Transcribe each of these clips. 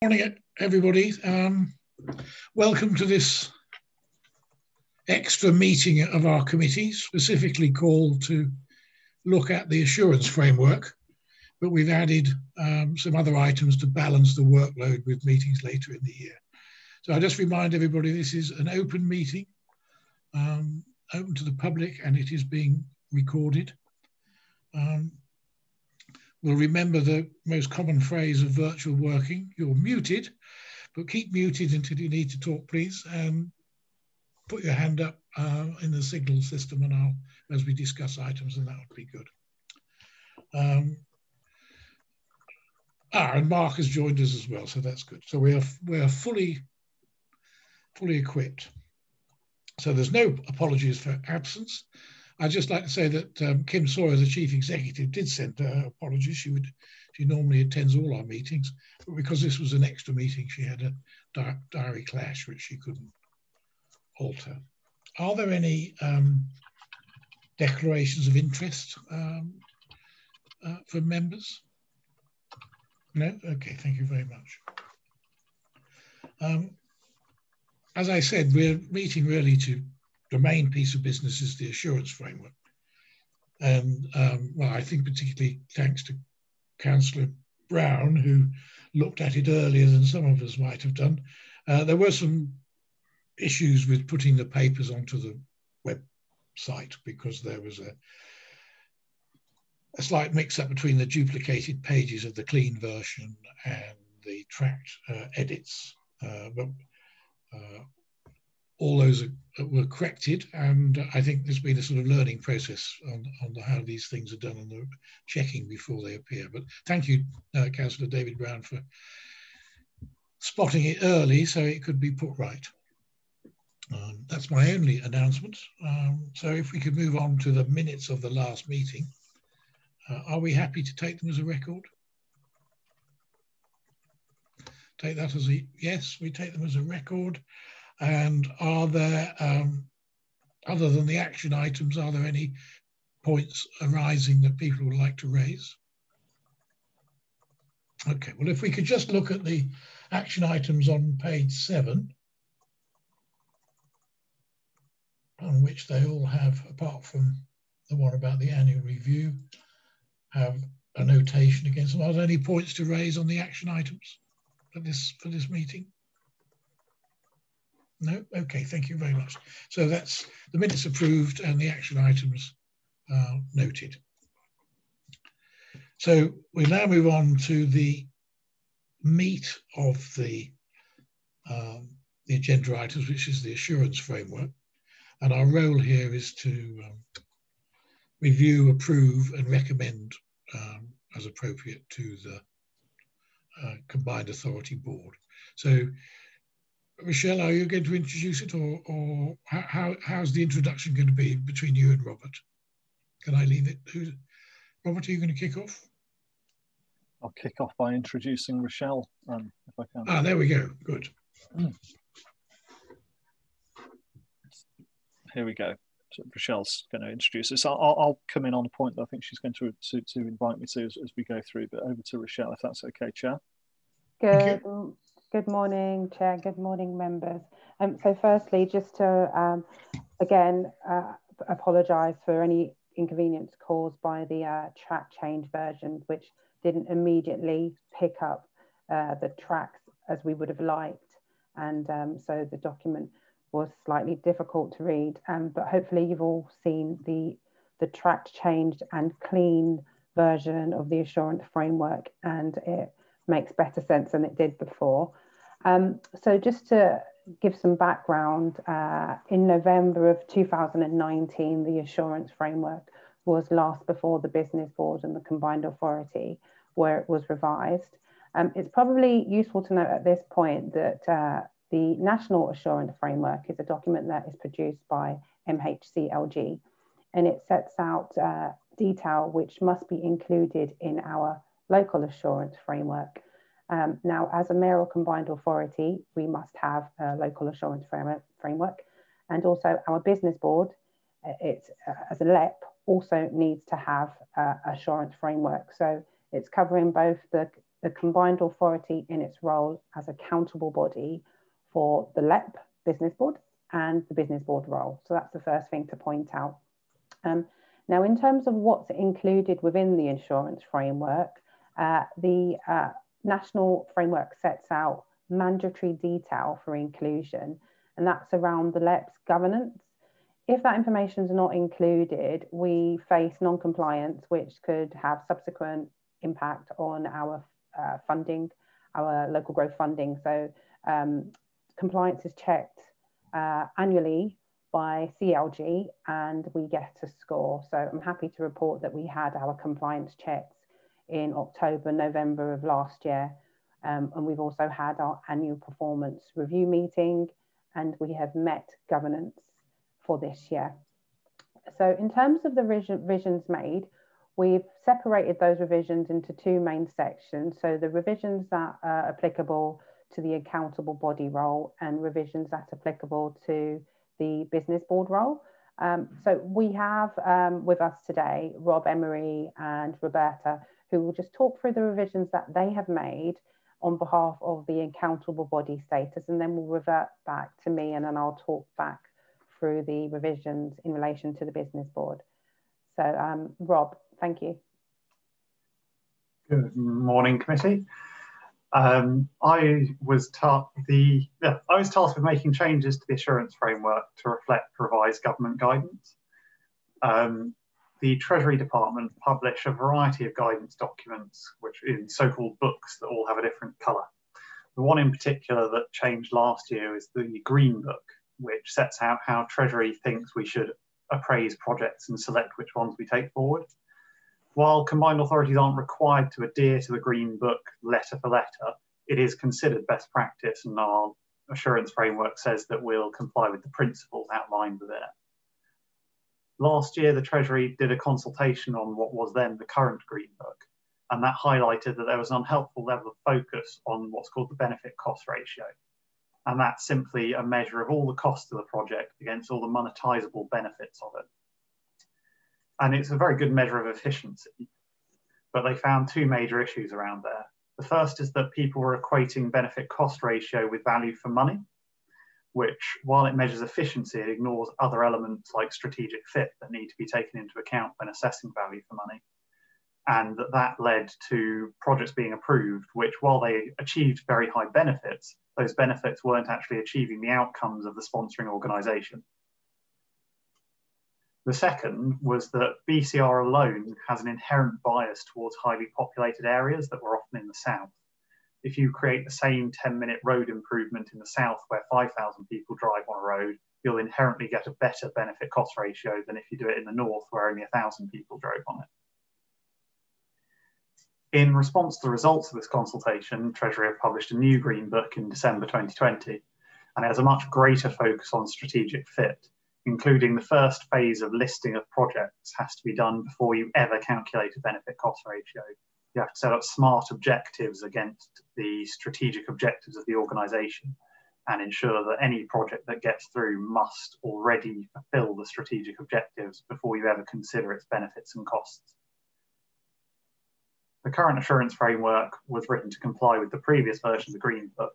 Morning, everybody. Welcome to this extra meeting of our committee, specifically called to look at the assurance framework, but we've added some other items to balance the workload with meetings later in the year. So I just remind everybody this is an open meeting, open to the public, and it is being recorded. We'll remember the most common phrase of virtual working. You're muted, but keep muted until you need to talk, please, and put your hand up in the signal system, and as we discuss items, and that would be good. And Mark has joined us as well, so that's good. So we are fully equipped. So there's no apologies for absence. I'd just like to say that Kim Sawyer, the chief executive, did send her apologies. She normally attends all our meetings, but because this was an extra meeting, she had a diary clash which she couldn't alter. Are there any declarations of interest from members? No? Okay, thank you very much. As I said, we're meeting really the main piece of business is the assurance framework. And well, I think particularly thanks to Councillor Brown, who looked at it earlier than some of us might have done. There were some issues with putting the papers onto the website because there was a slight mix-up between the duplicated pages of the clean version and the tracked edits. But all those were corrected, and I think there's been a sort of learning process on how these things are done and the checking before they appear. But thank you, Councillor David Brown, for spotting it early so it could be put right. That's my only announcement. So if we could move on to the minutes of the last meeting, are we happy to take them as a record? Take that as a yes, we take them as a record. And are there, other than the action items, are there any points arising that people would like to raise? Okay, well, if we could just look at the action items on page 7, on which they all have, apart from the one about the annual review, have a notation against them. Are there any points to raise on the action items for this meeting? No? Okay, thank you very much. So that's the minutes approved and the action items noted. So we now move on to the meat of the agenda items, which is the assurance framework. And our role here is to review, approve and recommend as appropriate to the Combined Authority Board. So Rochelle, are you going to introduce it, or how's the introduction going to be between you and Robert? Can I leave it? Robert, are you going to kick off? I'll kick off by introducing Rochelle, if I can. Ah, there we go. Good. Here we go. So Rochelle's going to introduce us. I'll come in on a point that I think she's going to invite me to as we go through. But over to Rochelle, if that's okay, Chair. Good morning, Chair. Good morning, members. So firstly, just to, again, apologise for any inconvenience caused by the track change version, which didn't immediately pick up the tracks as we would have liked. And so the document was slightly difficult to read. But hopefully you've all seen the tracked, changed and clean version of the assurance framework, and it makes better sense than it did before. So just to give some background, in November of 2019, the assurance framework was last before the Business Board and the Combined Authority, where it was revised. It's probably useful to note at this point that the National Assurance Framework is a document that is produced by MHCLG, and it sets out detail which must be included in our local assurance framework. Now, as a mayoral combined authority, we must have a local assurance framework, and also our business board, as a LEP, also needs to have assurance framework. So it's covering both the the combined authority in its role as accountable body for the LEP business board and the business board role. So that's the first thing to point out. Now, in terms of what's included within the insurance framework, the national framework sets out mandatory detail for inclusion, and that's around the LEP's governance. If that information is not included, we face non-compliance, which could have subsequent impact on our funding, our local growth funding. So compliance is checked annually by CLG, and we get a score. So I'm happy to report that we had our compliance checks in October, November of last year. And we've also had our annual performance review meeting, and we have met governance for this year. So in terms of the revisions made, we've separated those revisions into two main sections. So the revisions that are applicable to the accountable body role and revisions that are applicable to the business board role. So we have with us today, Rob, Emery and Roberta, who will just talk through the revisions that they have made on behalf of the accountable body status, and then we'll revert back to me, and then I'll talk back through the revisions in relation to the business board. So Rob, thank you. Good morning, committee. I was tasked with making changes to the assurance framework to reflect revised government guidance. The Treasury Department publish a variety of guidance documents, which in so-called books that all have a different colour. The one in particular that changed last year is the Green Book, which sets out how Treasury thinks we should appraise projects and select which ones we take forward. While combined authorities aren't required to adhere to the Green Book letter for letter, it is considered best practice, and our assurance framework says that we'll comply with the principles outlined there. Last year, the Treasury did a consultation on what was then the current Green Book, and that highlighted that there was an unhelpful level of focus on what's called the benefit cost ratio. And that's simply a measure of all the costs of the project against all the monetizable benefits of it. And it's a very good measure of efficiency, but they found two major issues around there. The first is that people were equating benefit cost ratio with value for money, which, while it measures efficiency, it ignores other elements like strategic fit that need to be taken into account when assessing value for money. And that led to projects being approved, which, while they achieved very high benefits, those benefits weren't actually achieving the outcomes of the sponsoring organisation. The second was that BCR alone has an inherent bias towards highly populated areas that were often in the south. If you create the same 10-minute road improvement in the south where 5,000 people drive on a road, you'll inherently get a better benefit cost ratio than if you do it in the north where only 1,000 people drove on it. In response to the results of this consultation, Treasury have published a new Green Book in December 2020, and it has a much greater focus on strategic fit, including the first phase of listing of projects has to be done before you ever calculate a benefit cost ratio. You have to set up smart objectives against the strategic objectives of the organisation and ensure that any project that gets through must already fulfil the strategic objectives before you ever consider its benefits and costs. The current assurance framework was written to comply with the previous version of the Green Book,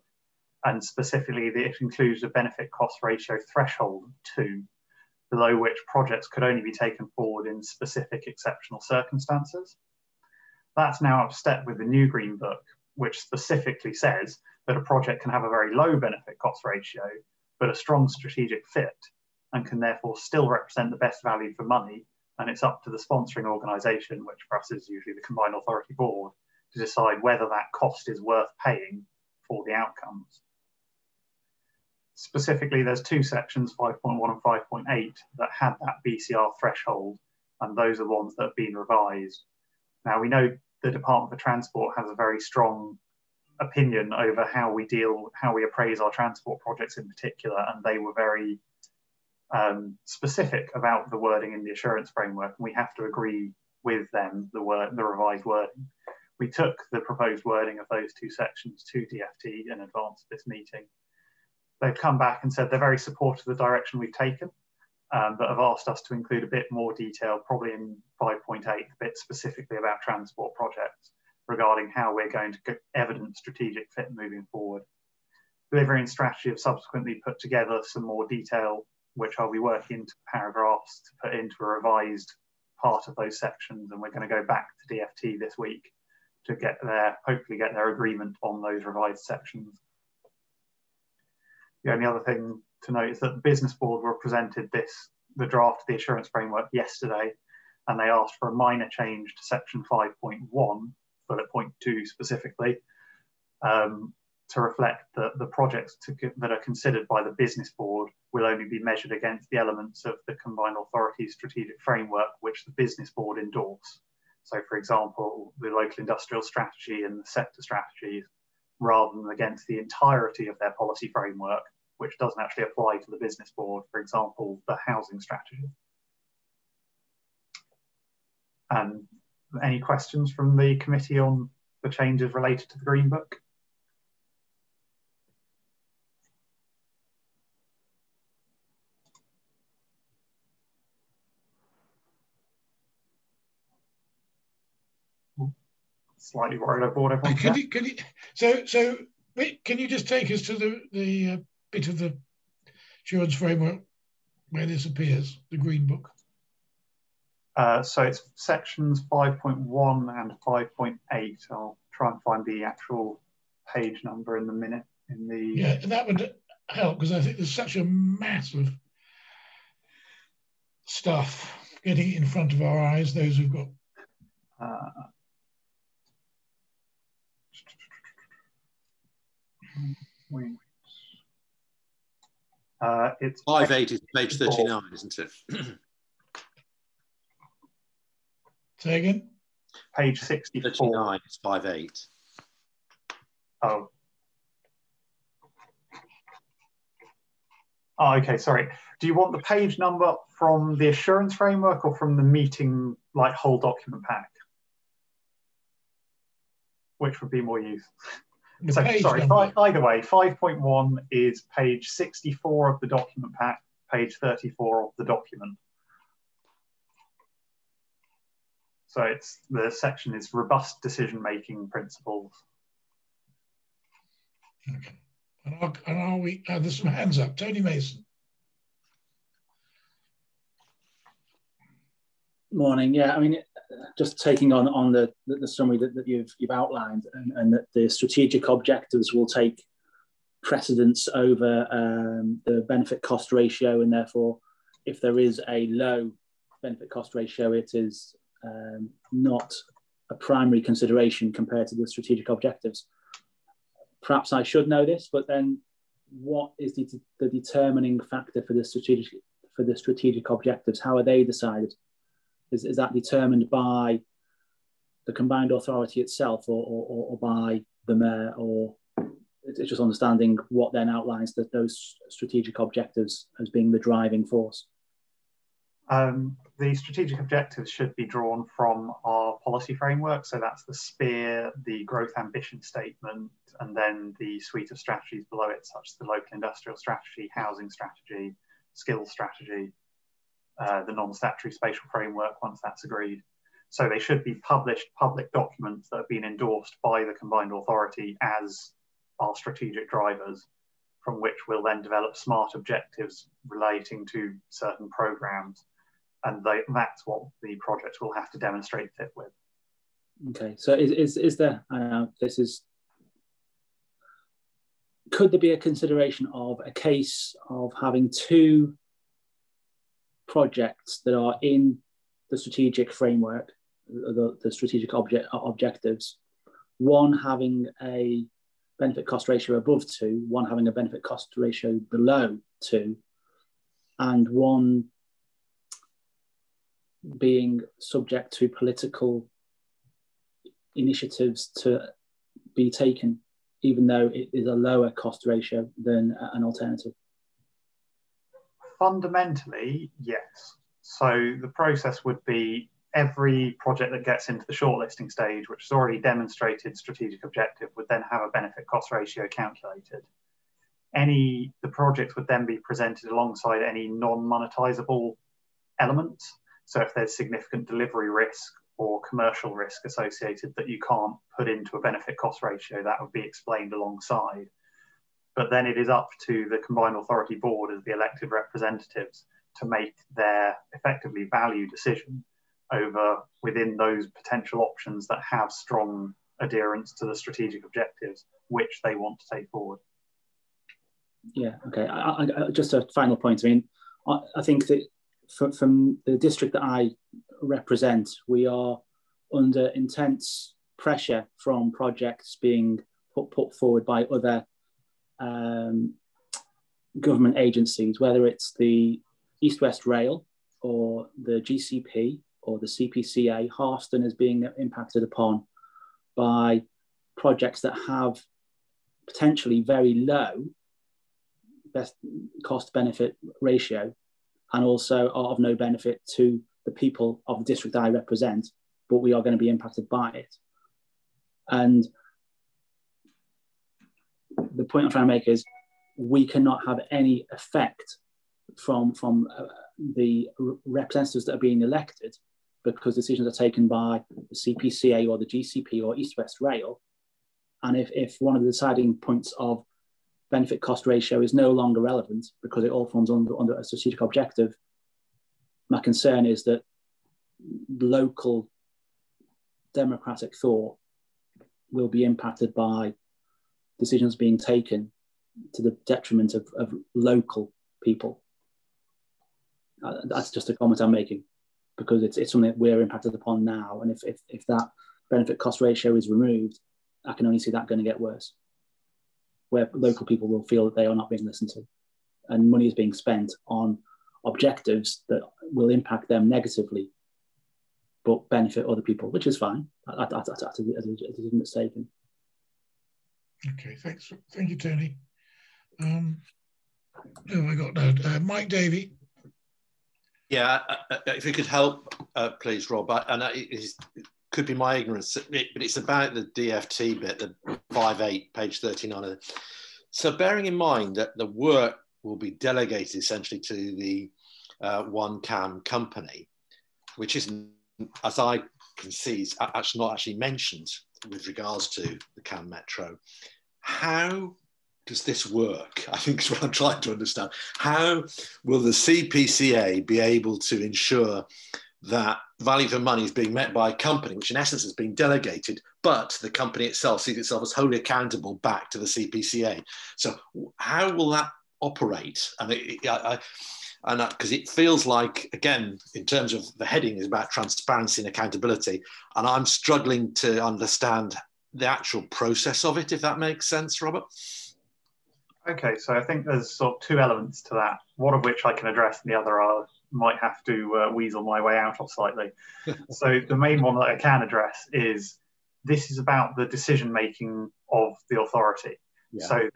and specifically it includes a benefit cost ratio threshold of 2, below which projects could only be taken forward in specific exceptional circumstances. That's now up step with the new Green Book, which specifically says that a project can have a very low benefit cost ratio, but a strong strategic fit, and can therefore still represent the best value for money. And it's up to the sponsoring organisation, which for us is usually the Combined Authority Board, to decide whether that cost is worth paying for the outcomes. Specifically, there's two sections, 5.1 and 5.8, that had that BCR threshold, and those are the ones that have been revised. Now, we know the Department for Transport has a very strong opinion over how we appraise our transport projects in particular, and they were very specific about the wording in the assurance framework, and we have to agree with them the revised wording. We took the proposed wording of those two sections to DFT in advance of this meeting. They've come back and said they're very supportive of the direction we've taken, but have asked us to include a bit more detail, probably in 5.8, a bit specifically about transport projects. regarding how we're going to evidence strategic fit moving forward. Delivery and strategy have subsequently put together some more detail, which I'll be working into paragraphs to put into a revised part of those sections, and we're going to go back to DFT this week to hopefully get their agreement on those revised sections. The only other thing to note is that the business board were presented the draft of the assurance framework yesterday, and they asked for a minor change to section 5.1, bullet point 2 specifically, to reflect that the projects that are considered by the business board will only be measured against the elements of the combined authority strategic framework which the business board endorse. So, for example, the local industrial strategy and the sector strategies, rather than against the entirety of their policy framework, which doesn't actually apply to the business board, for example, the housing strategy. And any questions from the committee on the changes related to the Green Book? Slightly worried I bored everyone. Can you just take us to the bit of the assurance framework where this appears, the Green Book? So it's sections 5.1 and 5.8. I'll try and find the actual page number in the minute. Yeah, that would help, because I think there's such a mass of stuff getting in front of our eyes, those who've got. It's 5.8 is page 39, isn't it? Say again? Page 64. 39 is 5.8. Oh. Oh, okay, sorry. Do you want the page number from the assurance framework or from the meeting, like whole document pack? Which would be more useful? So, sorry, either way, 5.1 is page 64 of the document pack, page 34 of the document. So the section is robust decision-making principles. Okay. And are we, there's some hands up. Tony Mason. Morning. Yeah, I mean, just taking on the summary that you've outlined, and that the strategic objectives will take precedence over the benefit cost ratio, and therefore, if there is a low benefit cost ratio, it is not a primary consideration compared to the strategic objectives. Perhaps I should know this, but then what is the determining factor for the strategic objectives? How are they decided? Is that determined by the combined authority itself, or by the mayor, or it's just understanding what then outlines those strategic objectives as being the driving force? The strategic objectives should be drawn from our policy framework. So that's the SPEAR, the growth ambition statement, and then the suite of strategies below it, such as the local industrial strategy, housing strategy, skills strategy, the non-statutory spatial framework once that's agreed. So they should be published public documents that have been endorsed by the combined authority as our strategic drivers, from which we'll then develop smart objectives relating to certain programs. And that's what the project will have to demonstrate fit with. Okay, so is there, could there be a consideration of a case of having two projects that are in the strategic framework, the strategic objectives, one having a benefit cost ratio above 2, one having a benefit cost ratio below 2, and one being subject to political initiatives to be taken, even though it is a lower cost ratio than an alternative? Fundamentally, yes. So the process would be every project that gets into the shortlisting stage, which has already demonstrated strategic objective, would then have a benefit cost ratio calculated. The project would then be presented alongside any non-monetizable elements. So if there's significant delivery risk or commercial risk associated that you can't put into a benefit cost ratio. That would be explained alongside. But then it is up to the Combined Authority Board as the elected representatives to make their effectively value decision over within those potential options that have strong adherence to the strategic objectives which they want to take forward. Yeah, okay. Just a final point. I mean, I think that from the district that I represent, we are under intense pressure from projects being put forward by other government agencies, whether it's the East West Rail or the GCP or the CPCA. Harston is being impacted upon by projects that have potentially very low best cost benefit ratio and also are of no benefit to the people of the district I represent, but we are going to be impacted by it. And the point I'm trying to make is we cannot have any effect from the representatives that are being elected because decisions are taken by the CPCA or the GCP or East West Rail. And if one of the deciding points of benefit cost ratio is no longer relevant because it all falls under a strategic objective, my concern is that local democratic thought will be impacted by decisions being taken to the detriment of local people. That's just a comment I'm making because it's something that we're impacted upon now. And if that benefit cost ratio is removed, I can only see that going to get worse, where local people will feel that they are not being listened to and money is being spent on objectives that will impact them negatively but benefit other people, which is fine. That's a decision that's taken. Okay, thanks. Thank you, Tony. Who have I got now? Mike Davey. Yeah, if you could help, please, Rob. And it could be my ignorance, but it's about the DFT bit, the 5.8, page 39. So bearing in mind that the work will be delegated essentially to the one CAM company, which isn't, as I can see, is actually not actually mentioned with regards to the CAM Metro. How does this work? I think is what I'm trying to understand. How will the CPCA be able to ensure that value for money is being met by a company, which in essence is being delegated, but the company itself sees itself as wholly accountable back to the CPCA? So how will that operate? And because it feels like, again, in terms of the heading is about transparency and accountability, and I'm struggling to understand the actual process of it, if that makes sense, Robert. Okay, so I think there's sort of two elements to that, one of which I can address and the other I might have to weasel my way out of slightly. So the main one that I can address is this is about the decision making of the authority. Yeah. So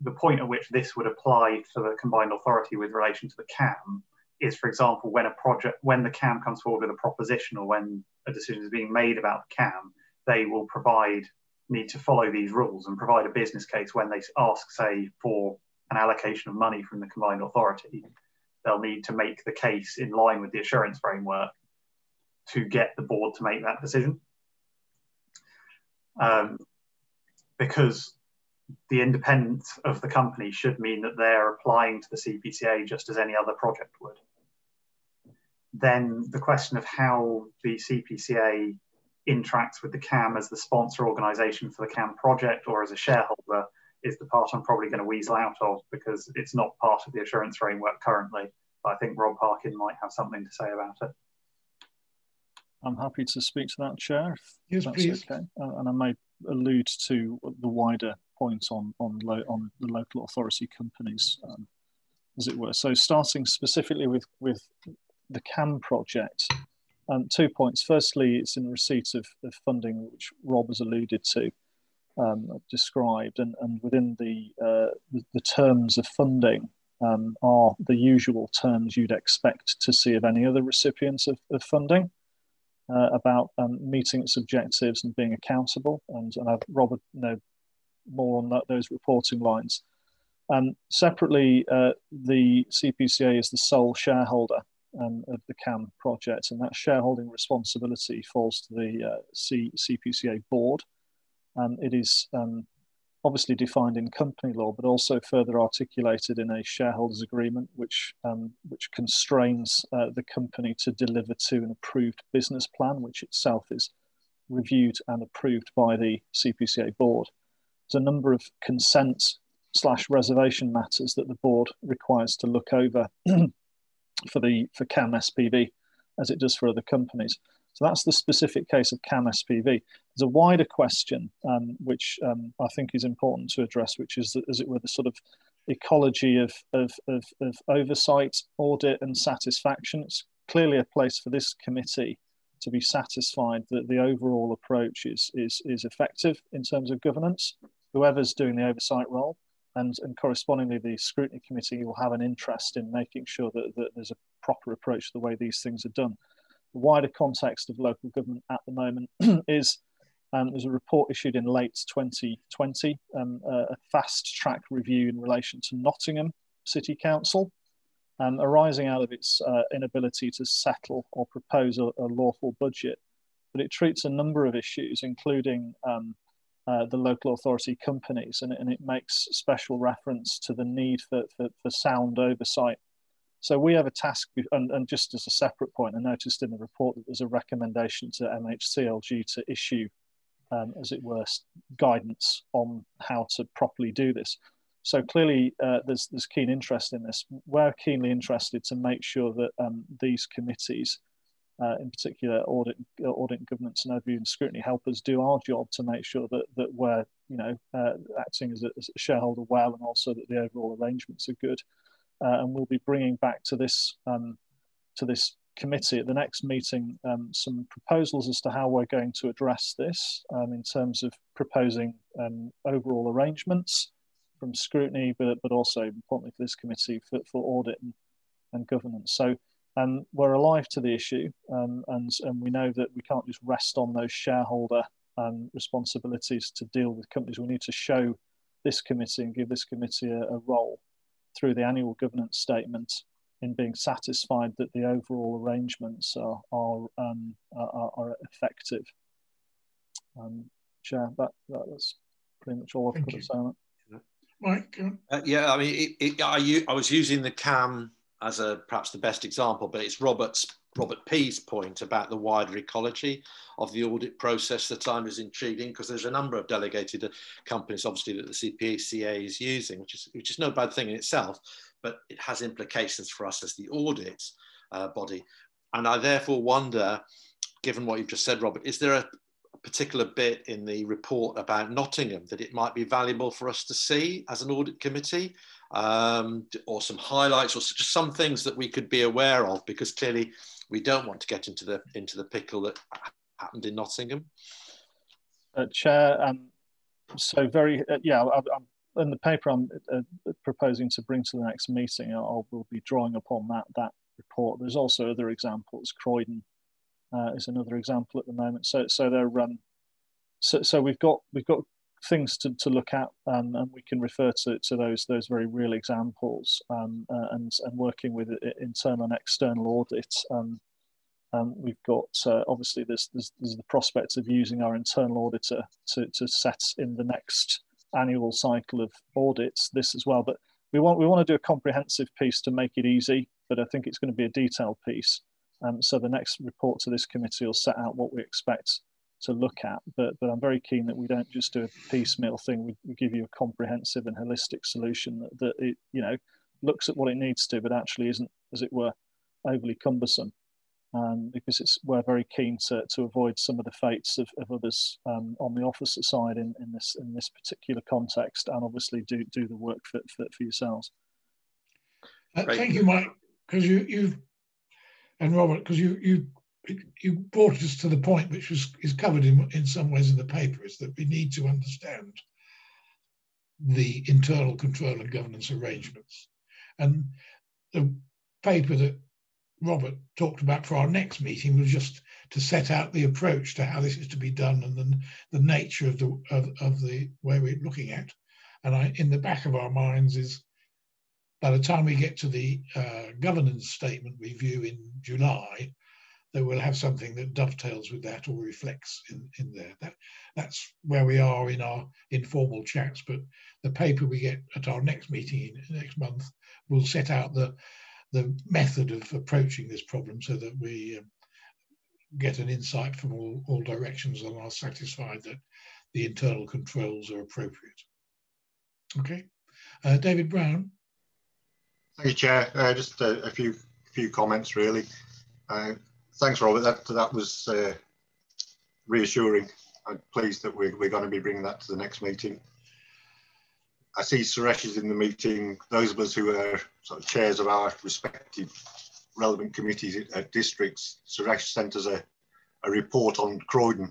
the point at which this would apply to the combined authority with relation to the CAM is, for example, when the CAM comes forward with a proposition or when a decision is being made about the CAM, they will need to follow these rules and provide a business case when they ask, say, for an allocation of money from the combined authority. They'll need to make the case in line with the assurance framework to get the board to make that decision. Because the independence of the company should mean that they're applying to the CPCA just as any other project would. Then the question of how the CPCA interacts with the CAM as the sponsor organisation for the CAM project or as a shareholder is the part I'm probably going to weasel out of because it's not part of the assurance framework currently. But I think Rob Parkin might have something to say about it. I'm happy to speak to that, Chair, if that's please. Okay. And I may allude to the wider point on the local authority companies, as it were. So starting specifically with the CAM project, 2 points. Firstly, it's in receipt of funding, which Rob has alluded to, described, and within the terms of funding are the usual terms you'd expect to see of any other recipients of funding, about meeting its objectives and being accountable. And Rob would know more on those reporting lines. Separately, the CPCA is the sole shareholder of the CAM project, and that shareholding responsibility falls to the CPCA board. It is obviously defined in company law, but also further articulated in a shareholders agreement, which constrains the company to deliver to an approved business plan, which itself is reviewed and approved by the CPCA board. There's a number of consent/reservation matters that the board requires to look over for CAM SPV, as it does for other companies. So that's the specific case of CAM SPV. There's a wider question, which I think is important to address, which is, as it were, the sort of ecology of oversight, audit, and satisfaction. It's clearly a place for this committee to be satisfied that the overall approach is effective in terms of governance, whoever's doing the oversight role, and correspondingly the scrutiny committee will have an interest in making sure that there's a proper approach to the way these things are done. The wider context of local government at the moment is there's a report issued in late 2020, a fast track review in relation to Nottingham City Council, arising out of its inability to settle or propose a lawful budget. But it treats a number of issues, including the local authority companies, and it makes special reference to the need for sound oversight. So we have a task, and just as a separate point, I noticed in the report that there's a recommendation to MHCLG to issue, as it were, guidance on how to properly do this. So clearly there's keen interest in this. We're keenly interested to make sure that these committees, in particular audit, governance and overview and scrutiny, help us do our job to make sure that we're acting as a shareholder well, and also that the overall arrangements are good. And we'll be bringing back to this committee at the next meeting some proposals as to how we're going to address this in terms of proposing overall arrangements from scrutiny, but also importantly for this committee for audit and governance. So we're alive to the issue, and we know that we can't just rest on those shareholder responsibilities to deal with companies. We need to show this committee and give this committee a role through the annual governance statement in being satisfied that the overall arrangements are effective. Chair, that's pretty much all I've got to say on it. Mike? Yeah, I mean, I was using the CAM as perhaps the best example, but it's Robert P's point about the wider ecology of the audit process that I was intriguing, because there's a number of delegated companies, obviously, that the CPCA is using, which is no bad thing in itself, but it has implications for us as the audit body. And I therefore wonder, given what you've just said, Robert, is there a particular bit in the report about Nottingham that it might be valuable for us to see as an audit committee, or some highlights, or just some things that we could be aware of, because clearly we don't want to get into the pickle that happened in Nottingham. Chair, so very in the paper I'm proposing to bring to the next meeting, we'll be drawing upon that report. There's also other examples. Croydon is another example at the moment. So we've got things to look at, and we can refer to those very real examples, and working with internal and external audits. We've got obviously there's the prospect of using our internal auditor to set in the next annual cycle of audits this as well. But we want to do a comprehensive piece to make it easy, but I think it's going to be a detailed piece. So the next report to this committee will set out what we expect to look at, but I'm very keen that we don't just do a piecemeal thing. We give you a comprehensive and holistic solution that it, looks at what it needs to, but actually isn't, as it were, overly cumbersome. Because we're very keen to avoid some of the fates of others on the officer side in this particular context, and obviously do the work for yourselves. Thank you, Mike, because you and Robert, because you brought us to the point which is covered in some ways in the paper, is that we need to understand the internal control and governance arrangements. And the paper that Robert talked about for our next meeting was just to set out the approach to how this is to be done, and then the nature of the way we're looking at. And in the back of our minds is by the time we get to the governance statement review in July, that we'll have something that dovetails with that or reflects in there. That's where we are in our informal chats, but the paper we get at our next meeting next month will set out the method of approaching this problem so that we get an insight from all directions and are satisfied that the internal controls are appropriate. Okay, David Brown. Thank you, Chair. Just a few comments, really. Thanks, Robert. That was reassuring. I'm pleased that we're going to be bringing that to the next meeting. I see Suresh is in the meeting. Those of us who are sort of chairs of our respective relevant committees at districts, Suresh sent us a report on Croydon.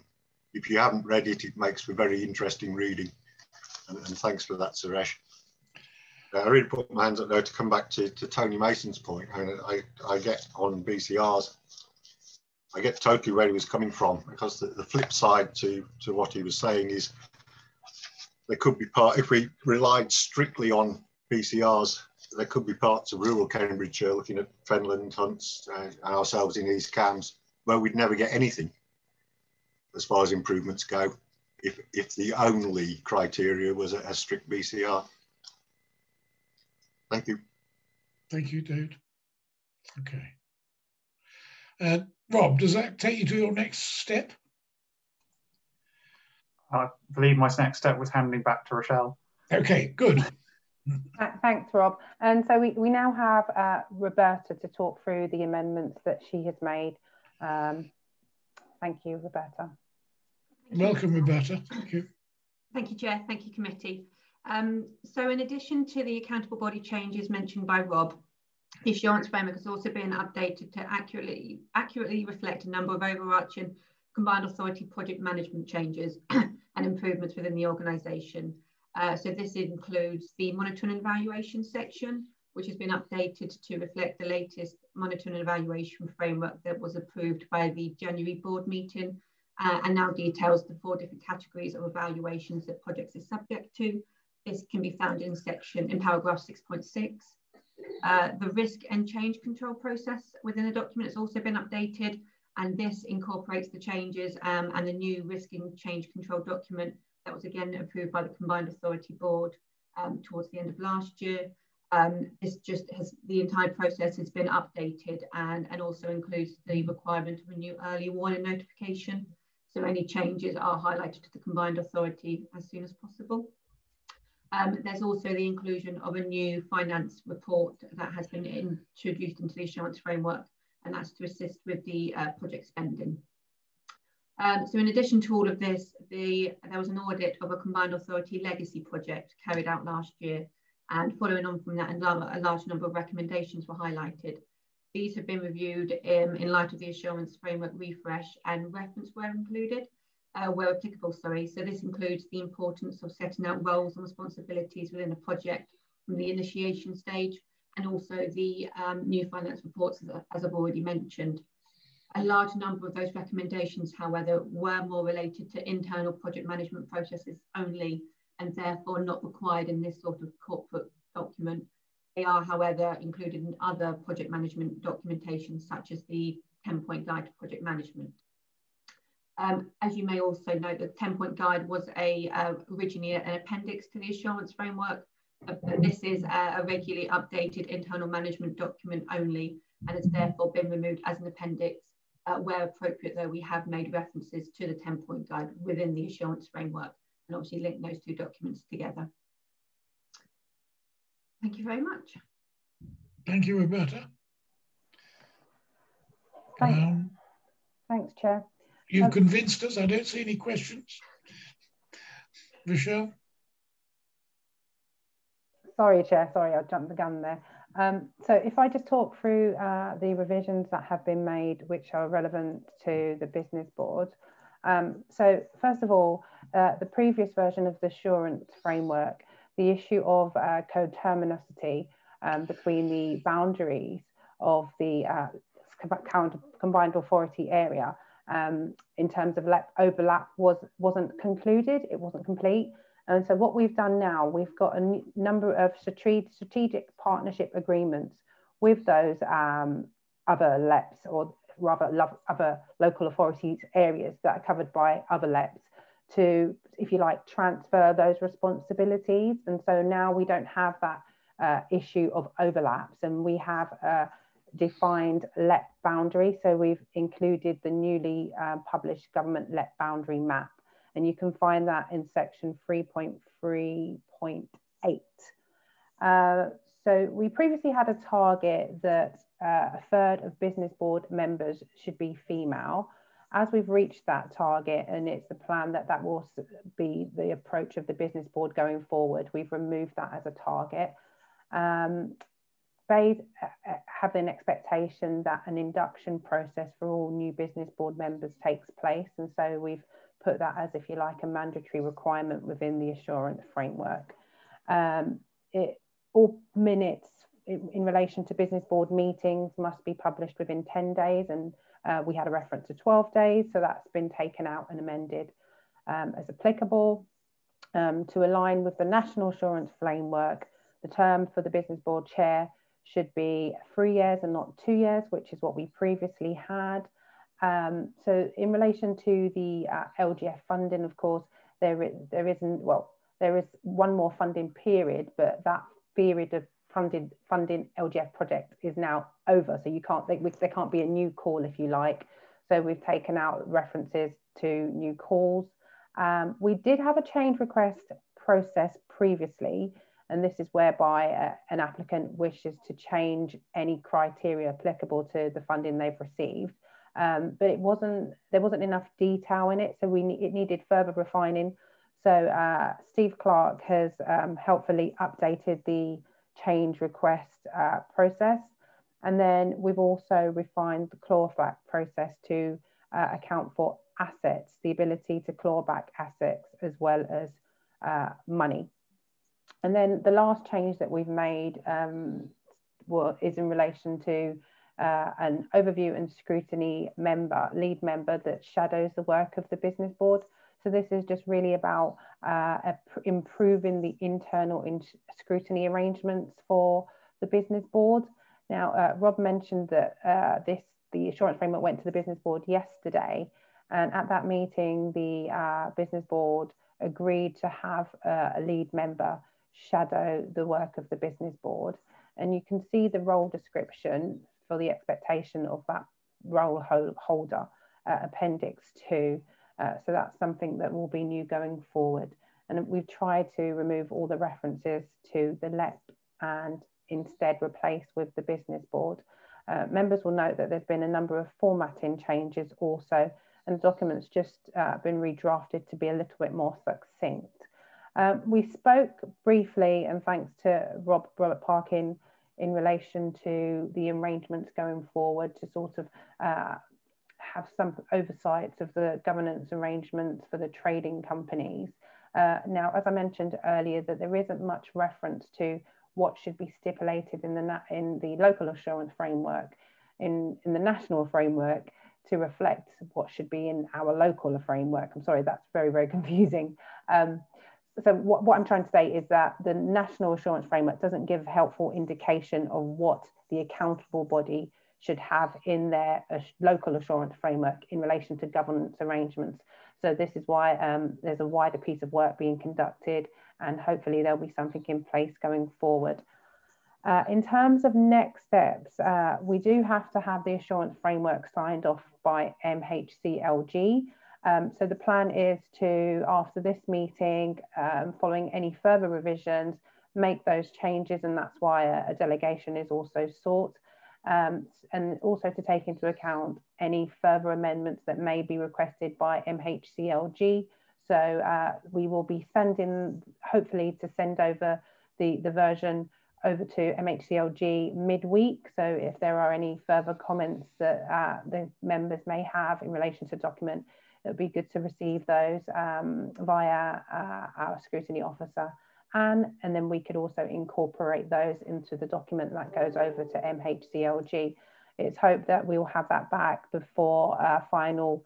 If you haven't read it, it makes for very interesting reading. And thanks for that, Suresh. I really put my hands up there to come back to Tony Mason's point. I get on BCRs. I get totally where he was coming from, because the flip side to what he was saying is there could be if we relied strictly on BCRs, there could be parts of rural Cambridgeshire, looking at Fenland, Hunts, and ourselves in East Cambs, where we'd never get anything as far as improvements go, if the only criteria was a strict BCR. Thank you. Thank you, David. Okay. Rob, does that take you to your next step? I believe my next step was handing back to Rochelle. Okay, good. Thanks, Rob. And so we now have Roberta to talk through the amendments that she has made. Thank you, Roberta. Welcome, Roberta. Thank you. Thank you, Chair. Thank you, Committee. So in addition to the accountable body changes mentioned by Rob, the assurance framework has also been updated to accurately reflect a number of overarching combined authority project management changes and improvements within the organisation. So this includes the monitoring and evaluation section, which has been updated to reflect the latest monitoring and evaluation framework that was approved by the January board meeting, and now details the 4 different categories of evaluations that projects are subject to. This can be found in paragraph 6.6. The risk and change control process within the document has also been updated, and this incorporates the changes and the new risk and change control document that was again approved by the Combined Authority Board towards the end of last year. This just has, the entire process has been updated and also includes the requirement of a new early warning notification. So any changes are highlighted to the Combined Authority as soon as possible. There's also the inclusion of a new finance report that has been introduced into the assurance framework, and that's to assist with the project spending. So in addition to all of this, there was an audit of a combined authority legacy project carried out last year, and following on from that, a large number of recommendations were highlighted. These have been reviewed in light of the assurance framework refresh, and reference were included. Where applicable, sorry. So this includes the importance of setting out roles and responsibilities within a project from the initiation stage, and also the new finance reports, as I've already mentioned. A large number of those recommendations, however, were more related to internal project management processes only, and therefore not required in this sort of corporate document. They are, however, included in other project management documentation, such as the 10-point guide to project management. As you may also know, the 10-point guide was originally an appendix to the assurance framework. This is a regularly updated internal management document only, and has therefore been removed as an appendix. Where appropriate, though, we have made references to the 10-point guide within the assurance framework, and obviously link those 2 documents together. Thank you very much. Thank you, Roberta. Thanks, Chair. You've convinced us. I don't see any questions. Rochelle? Sorry, Chair. Sorry, I jumped the gun there. So if I just talk through the revisions that have been made, which are relevant to the business board. So first of all, the previous version of the assurance framework, the issue of coterminosity between the boundaries of the combined authority area in terms of overlap wasn't concluded, it wasn't complete. And so what we've done now, we've got a number of strategic partnership agreements with those other LEPs, or rather other local authorities areas that are covered by other LEPs, to, if you like, transfer those responsibilities. And so now we don't have that issue of overlaps, and we have a defined LEP boundary. So we've included the newly published government LEP boundary map, and you can find that in section 3.3.8. So we previously had a target that a third of business board members should be female. As we've reached that target, and it's the plan that that will be the approach of the business board going forward, we've removed that as a target. They have an expectation that an induction process for all new business board members takes place, and so we've put that as, if you like, a mandatory requirement within the assurance framework. All minutes in relation to business board meetings must be published within 10 days, and we had a reference to 12 days, so that's been taken out and amended as applicable. To align with the national assurance framework, the term for the business board chair should be 3 years and not 2 years, which is what we previously had. So in relation to the LGF funding, of course, there is one more funding period, but that period of funding LGF project is now over. So there can't be a new call, if you like. So we've taken out references to new calls. We did have a change request process previously, and this is whereby an applicant wishes to change any criteria applicable to the funding they've received. But there wasn't enough detail in it, so it needed further refining. So Steve Clark has helpfully updated the change request process. And then we've also refined the clawback process to account for assets, the ability to claw back assets as well as money. And then the last change that we've made is in relation to an overview and scrutiny lead member that shadows the work of the business board. So this is just really about improving the internal scrutiny arrangements for the business board. Now, Rob mentioned that the assurance framework went to the business board yesterday, and at that meeting, the business board agreed to have a lead member shadow the work of the business board. And you can see the role description for the expectation of that role holder, Appendix 2. So that's something that will be new going forward. And we've tried to remove all the references to the LEP and instead replace with the business board. Members will note that there's been a number of formatting changes also, and the document's just been redrafted to be a little bit more succinct. We spoke briefly, and thanks to Robert Parkin, in relation to the arrangements going forward to sort of have some oversight of the governance arrangements for the trading companies. Now, as I mentioned earlier, that there isn't much reference to what should be stipulated in the local assurance framework, in the national framework, to reflect what should be in our local framework. I'm sorry, that's very, very confusing. So what I'm trying to say is that the national assurance framework doesn't give helpful indication of what the accountable body should have in their local assurance framework in relation to governance arrangements. So this is why there's a wider piece of work being conducted, and hopefully there'll be something in place going forward. In terms of next steps, we do have to have the assurance framework signed off by MHCLG. So the plan is to, after this meeting, following any further revisions, make those changes, and that's why a delegation is also sought. And also to take into account any further amendments that may be requested by MHCLG. So we will be hopefully to send over the version over to MHCLG midweek. So if there are any further comments that the members may have in relation to the document, it would be good to receive those via our scrutiny officer, and then we could also incorporate those into the document that goes over to MHCLG. It's hoped that we will have that back before final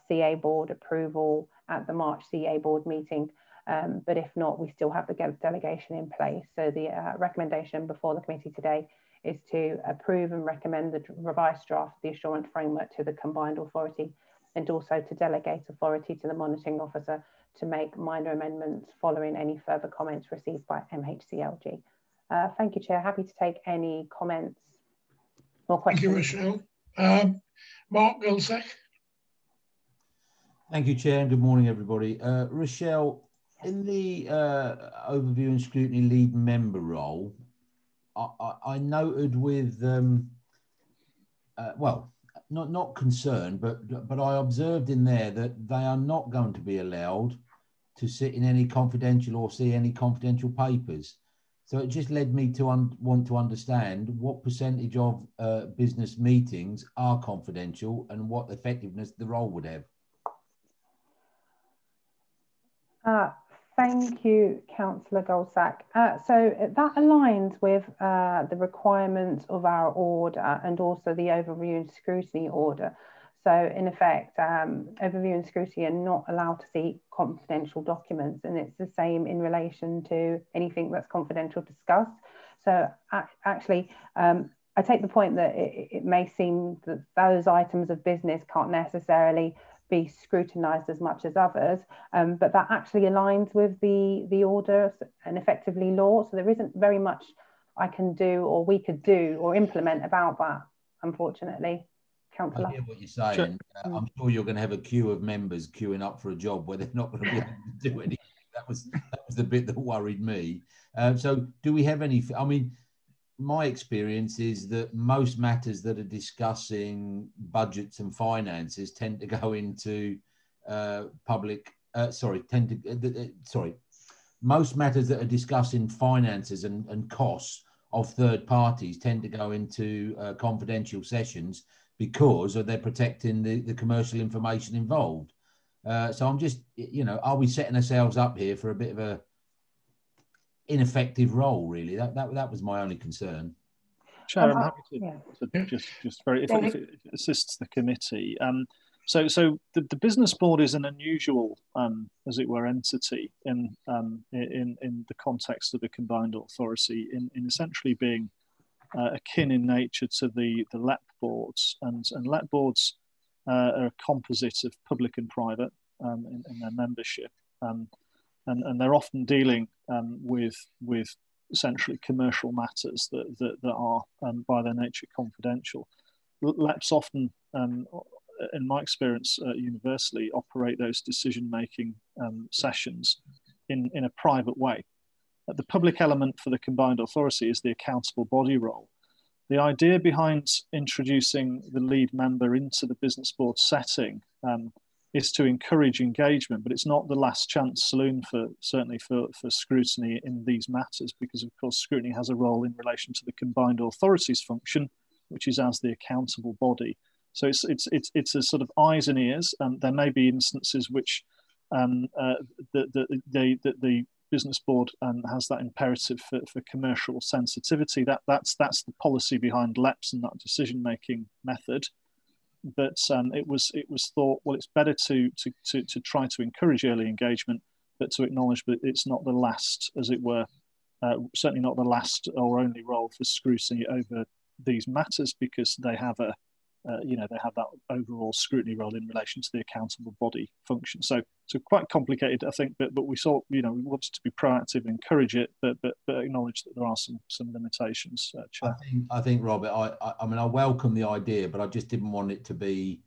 CA board approval at the March CA board meeting. But if not, we still have the delegation in place. So the recommendation before the committee today is to approve and recommend the revised draft of the assurance framework to the combined authority, and also to delegate authority to the monitoring officer to make minor amendments following any further comments received by MHCLG. Thank you, Chair. Happy to take any comments or questions. Thank you, Rochelle. Mark Gulsack. Thank you, Chair, and good morning, everybody. Rochelle, in the overview and scrutiny lead member role, I noted with, well, not concerned, but I observed in there that they are not going to be allowed to sit in any confidential or see any confidential papers. So it just led me to want to understand what percentage of business meetings are confidential and what effectiveness the role would have. Thank you, Councillor Goldsack. So that aligns with the requirements of our order and also the overview and scrutiny order. So in effect, overview and scrutiny are not allowed to see confidential documents, and it's the same in relation to anything that's confidential discussed. So actually, I take the point that it may seem that those items of business can't necessarily be scrutinised as much as others, but that actually aligns with the order and effectively law. So there isn't very much I can do or we could do or implement about that, unfortunately. Councillor. I hear what you're saying. Sure. I'm sure you're going to have a queue of members queuing up for a job where they're not going to be able to do anything. That was the bit that worried me. So do we have any, I mean, my experience is that most matters that are discussing budgets and finances tend to go into most matters that are discussing finances and costs of third parties tend to go into confidential sessions because they're protecting the commercial information involved. So I'm just, you know, are we setting ourselves up here for a bit of a ineffective role, really? That was my only concern. Chair, I'm happy to just very, if it assists the committee. So the business board is an unusual, as it were, entity in the context of the combined authority, in essentially being akin in nature to the LEP boards, and LEP boards are a composite of public and private in their membership, and they're often dealing with essentially commercial matters that are by their nature confidential. LEPs often, in my experience universally, operate those decision-making sessions in a private way. The public element for the combined authority is the accountable body role. The idea behind introducing the lead member into the business board setting is to encourage engagement, but it's not the last chance saloon certainly for scrutiny in these matters, because of course scrutiny has a role in relation to the combined authority's function, which is as the accountable body. So it's a sort of eyes and ears, and there may be instances which the business board has that imperative for commercial sensitivity. That's the policy behind LEPs and that decision-making method. But it was thought, well, it's better to try to encourage early engagement, but to acknowledge that it's not the last, as it were, certainly not the last or only role for scrutiny over these matters, because they have they have that overall scrutiny role in relation to the accountable body function. So quite complicated, I think, but we saw, we wanted to be proactive and encourage it, but acknowledge that there are some limitations. Chair. I think, Robert, I mean, I welcome the idea, but I just didn't want it to be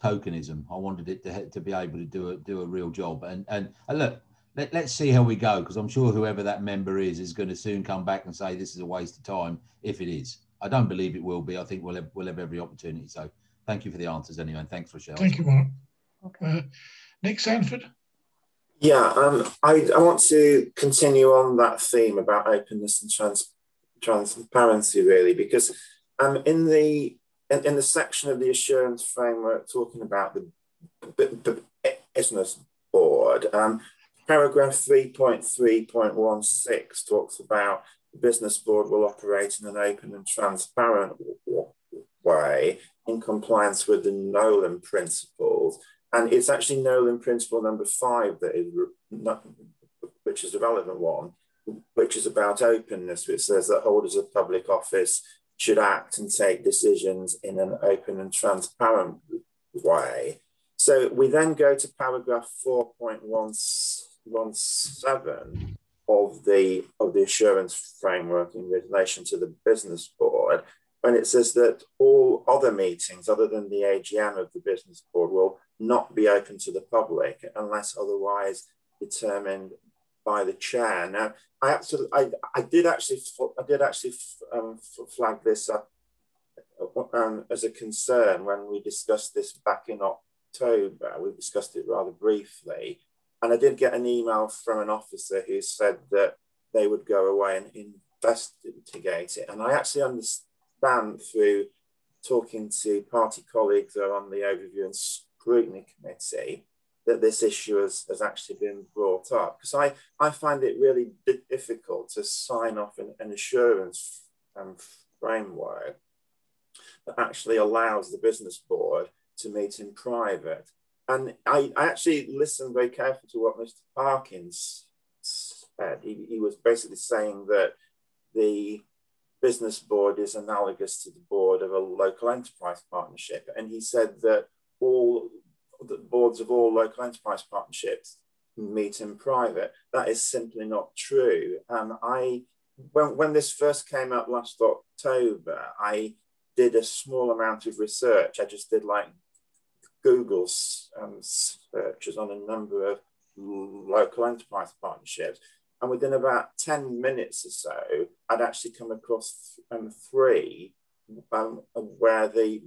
tokenism. I wanted it to be able to do a real job. And look, let's see how we go, because I'm sure whoever that member is going to soon come back and say this is a waste of time, if it is. I don't believe it will be. I think we'll have every opportunity. So thank you for the answers anyway, and thanks, Rochelle. Thank you, Mark. Okay. Nick Sanford. Yeah, I want to continue on that theme about openness and transparency, really, because in the section of the assurance framework talking about the business board, paragraph 3.3.16 talks about the business board will operate in an open and transparent way in compliance with the Nolan principles. And it's actually Nolan principle number 5 that is which is the relevant one, which is about openness, which says that holders of public office should act and take decisions in an open and transparent way. So we then go to paragraph 4.17 of the assurance framework in relation to the business board, and it says that all other meetings other than the AGM of the business board will not be open to the public unless otherwise determined by the chair. Now, I did actually flag this up as a concern when we discussed this back in October. We discussed it rather briefly, and I did get an email from an officer who said that they would go away and investigate it. And I actually understand through talking to party colleagues that are on the Overview and Scrutiny Committee that this issue has actually been brought up, because I find it really difficult to sign off an assurance framework that actually allows the business board to meet in private. And I actually listened very carefully to what Mr. Parkins said. He was basically saying that the business board is analogous to the board of a local enterprise partnership. And he said that the boards of all local enterprise partnerships meet in private. That is simply not true. When this first came up last October, I did a small amount of research. I just did like Google searches on a number of local enterprise partnerships. And within about 10 minutes or so, I'd actually come across three where the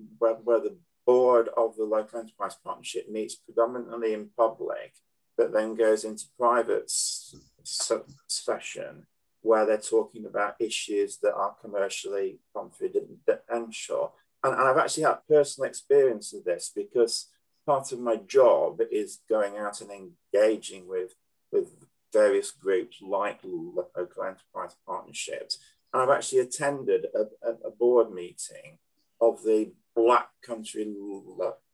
board of the local enterprise partnership meets predominantly in public, but then goes into private session where they're talking about issues that are commercially confidential. And I've actually had personal experience of this, because part of my job is going out and engaging with various groups like local enterprise partnerships. And I've actually attended a board meeting of the Black Country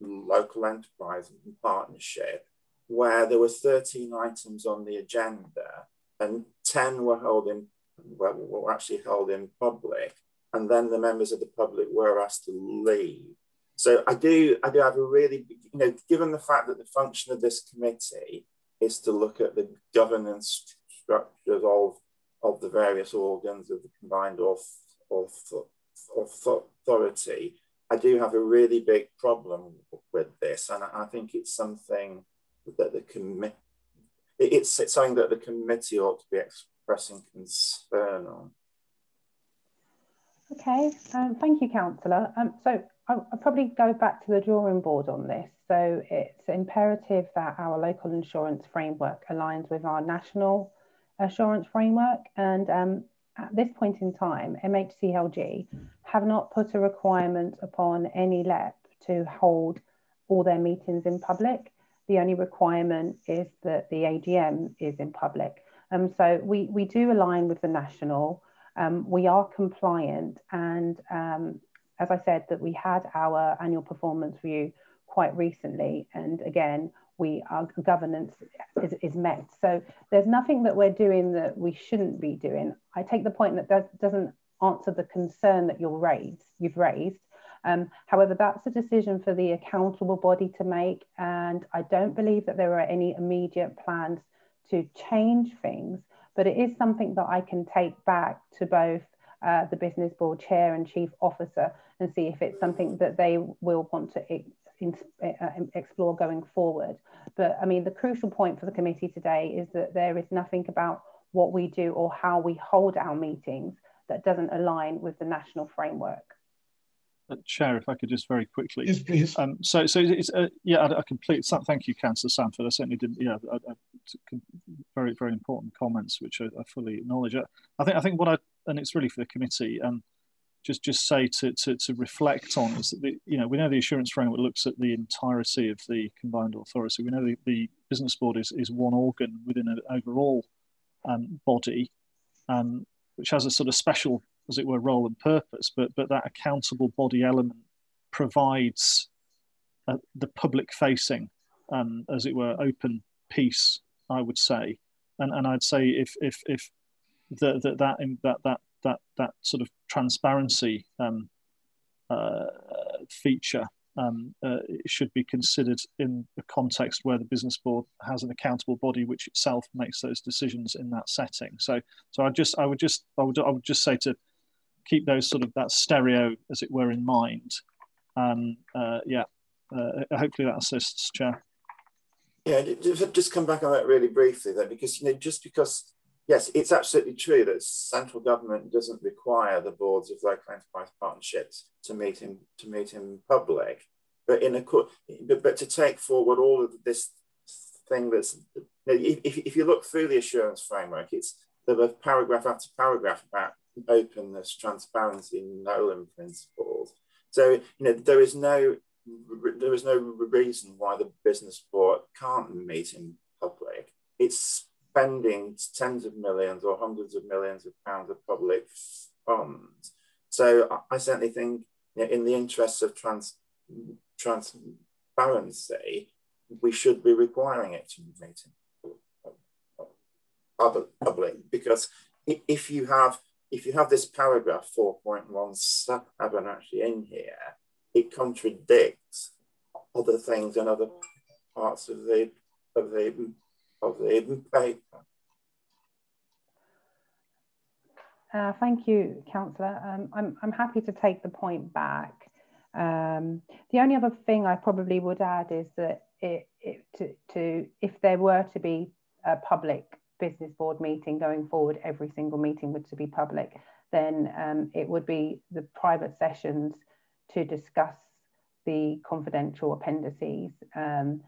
Local Enterprise Partnership, where there were 13 items on the agenda, and 10 were actually held in public, and then the members of the public were asked to leave. So I do have a really, given the fact that the function of this committee is to look at the governance structures of the various organs of the combined authority, I do have a really big problem with this, and I think it's something that the committee ought to be expressing concern on. Okay, thank you, Councillor. So I'll probably go back to the drawing board on this. So it's imperative that our local insurance framework aligns with our national assurance framework, and at this point in time, MHCLG have not put a requirement upon any LEP to hold all their meetings in public. The only requirement is that the AGM is in public. So we do align with the national. We are compliant, and as I said, that we had our annual performance review quite recently, and again, our governance is met. So there's nothing that we're doing that we shouldn't be doing. I take the point that doesn't answer the concern that you've raised. However, that's a decision for the accountable body to make, and I don't believe that there are any immediate plans to change things, but it is something that I can take back to both the business board chair and chief officer and see if it's something that they will want to explore going forward. But I mean, the crucial point for the committee today is that there is nothing about what we do or how we hold our meetings that doesn't align with the national framework. Chair, if I could just very quickly. Yes, please. So it's I completely thank you, Councillor Sanford. I certainly didn't. Very, very important comments, which I fully acknowledge. I think what and it's really for the committee. Just say to reflect on is that we know the assurance framework looks at the entirety of the combined authority. We know the business board is one organ within an overall body, which has a sort of special, as it were, role and purpose. But that accountable body element provides the public facing, as it were, open piece, I would say, And I'd say if that sort of transparency feature it should be considered in the context where the business board has an accountable body which itself makes those decisions in that setting. So I would just say to keep those sort of that stereo, as it were, in mind. Hopefully that assists, Chair. Yeah, just come back on that really briefly then, because just because, yes, it's absolutely true that central government doesn't require the boards of local enterprise partnerships to meet in public, but but to take forward all of this thing that's, if you look through the assurance framework, there are paragraph after paragraph about openness, transparency, Nolan principles. So there is no reason why the business board can't meet in public. It's spending tens of millions or hundreds of millions of pounds of public funds. So I certainly think, in the interests of transparency, we should be requiring it to meet in public, because if you have this paragraph 4.17 actually in here, it contradicts other things and other parts of the paper. Thank you, Councillor. I'm happy to take the point back. The only other thing I probably would add is that if there were to be a public business board meeting going forward, every single meeting would to be public, then it would be the private sessions to discuss the confidential appendices and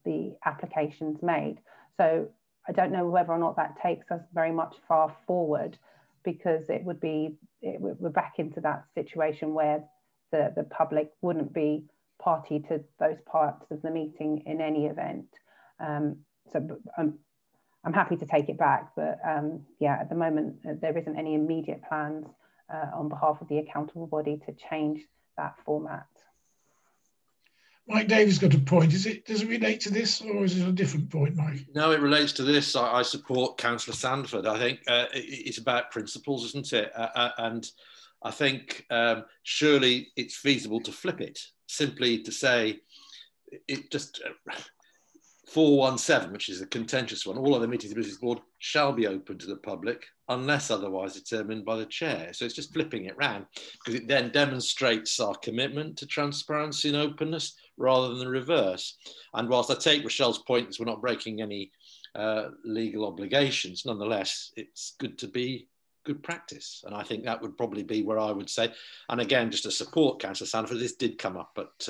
the applications made. So I don't know whether or not that takes us very much far forward, because we're back into that situation where the public wouldn't be party to those parts of the meeting in any event. So I'm happy to take it back, but at the moment there isn't any immediate plans on behalf of the accountable body to change that format. Mike Davies got a point. Does it relate to this, or is it a different point, Mike? No, it relates to this. I support Councillor Sandford. I think it's about principles, isn't it? And I think surely it's feasible to flip it, simply to say it just 417, which is a contentious one. All other meetings of the business board shall be open to the public unless otherwise determined by the chair. So it's just flipping it round, because it then demonstrates our commitment to transparency and openness rather than the reverse. And whilst I take Rochelle's point that we're not breaking any legal obligations, nonetheless, it's good to be good practice. And I think that would probably be where I would say, and again, just to support Councillor Sandford, this did come up at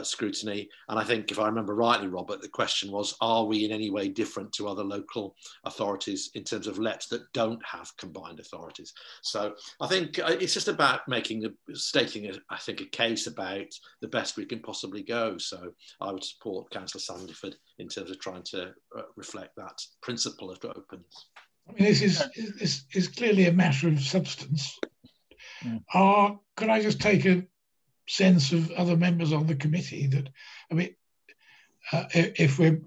scrutiny. And I think, if I remember rightly, Robert, the question was, are we in any way different to other local authorities in terms of LEPs that don't have combined authorities? So I think it's just about stating a case about the best we can possibly go. So I would support Councillor Sandford in terms of trying to reflect that principle of openness. I mean, this is clearly a matter of substance. Could I just take a sense of other members on the committee that, I mean, if the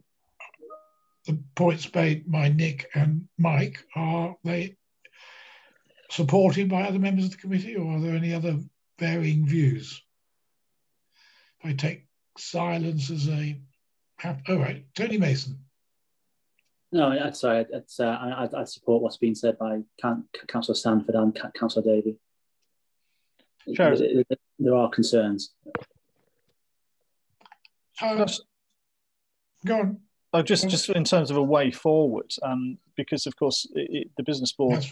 points made by Nick and Mike, are they supported by other members of the committee, or are there any other varying views? If I take silence as a, oh right, Tony Mason. No, I'd support what's been said by Councillor Sandford and Councillor Davey. Sure. There are concerns. Go on. Oh, just in terms of a way forward, because of course the business board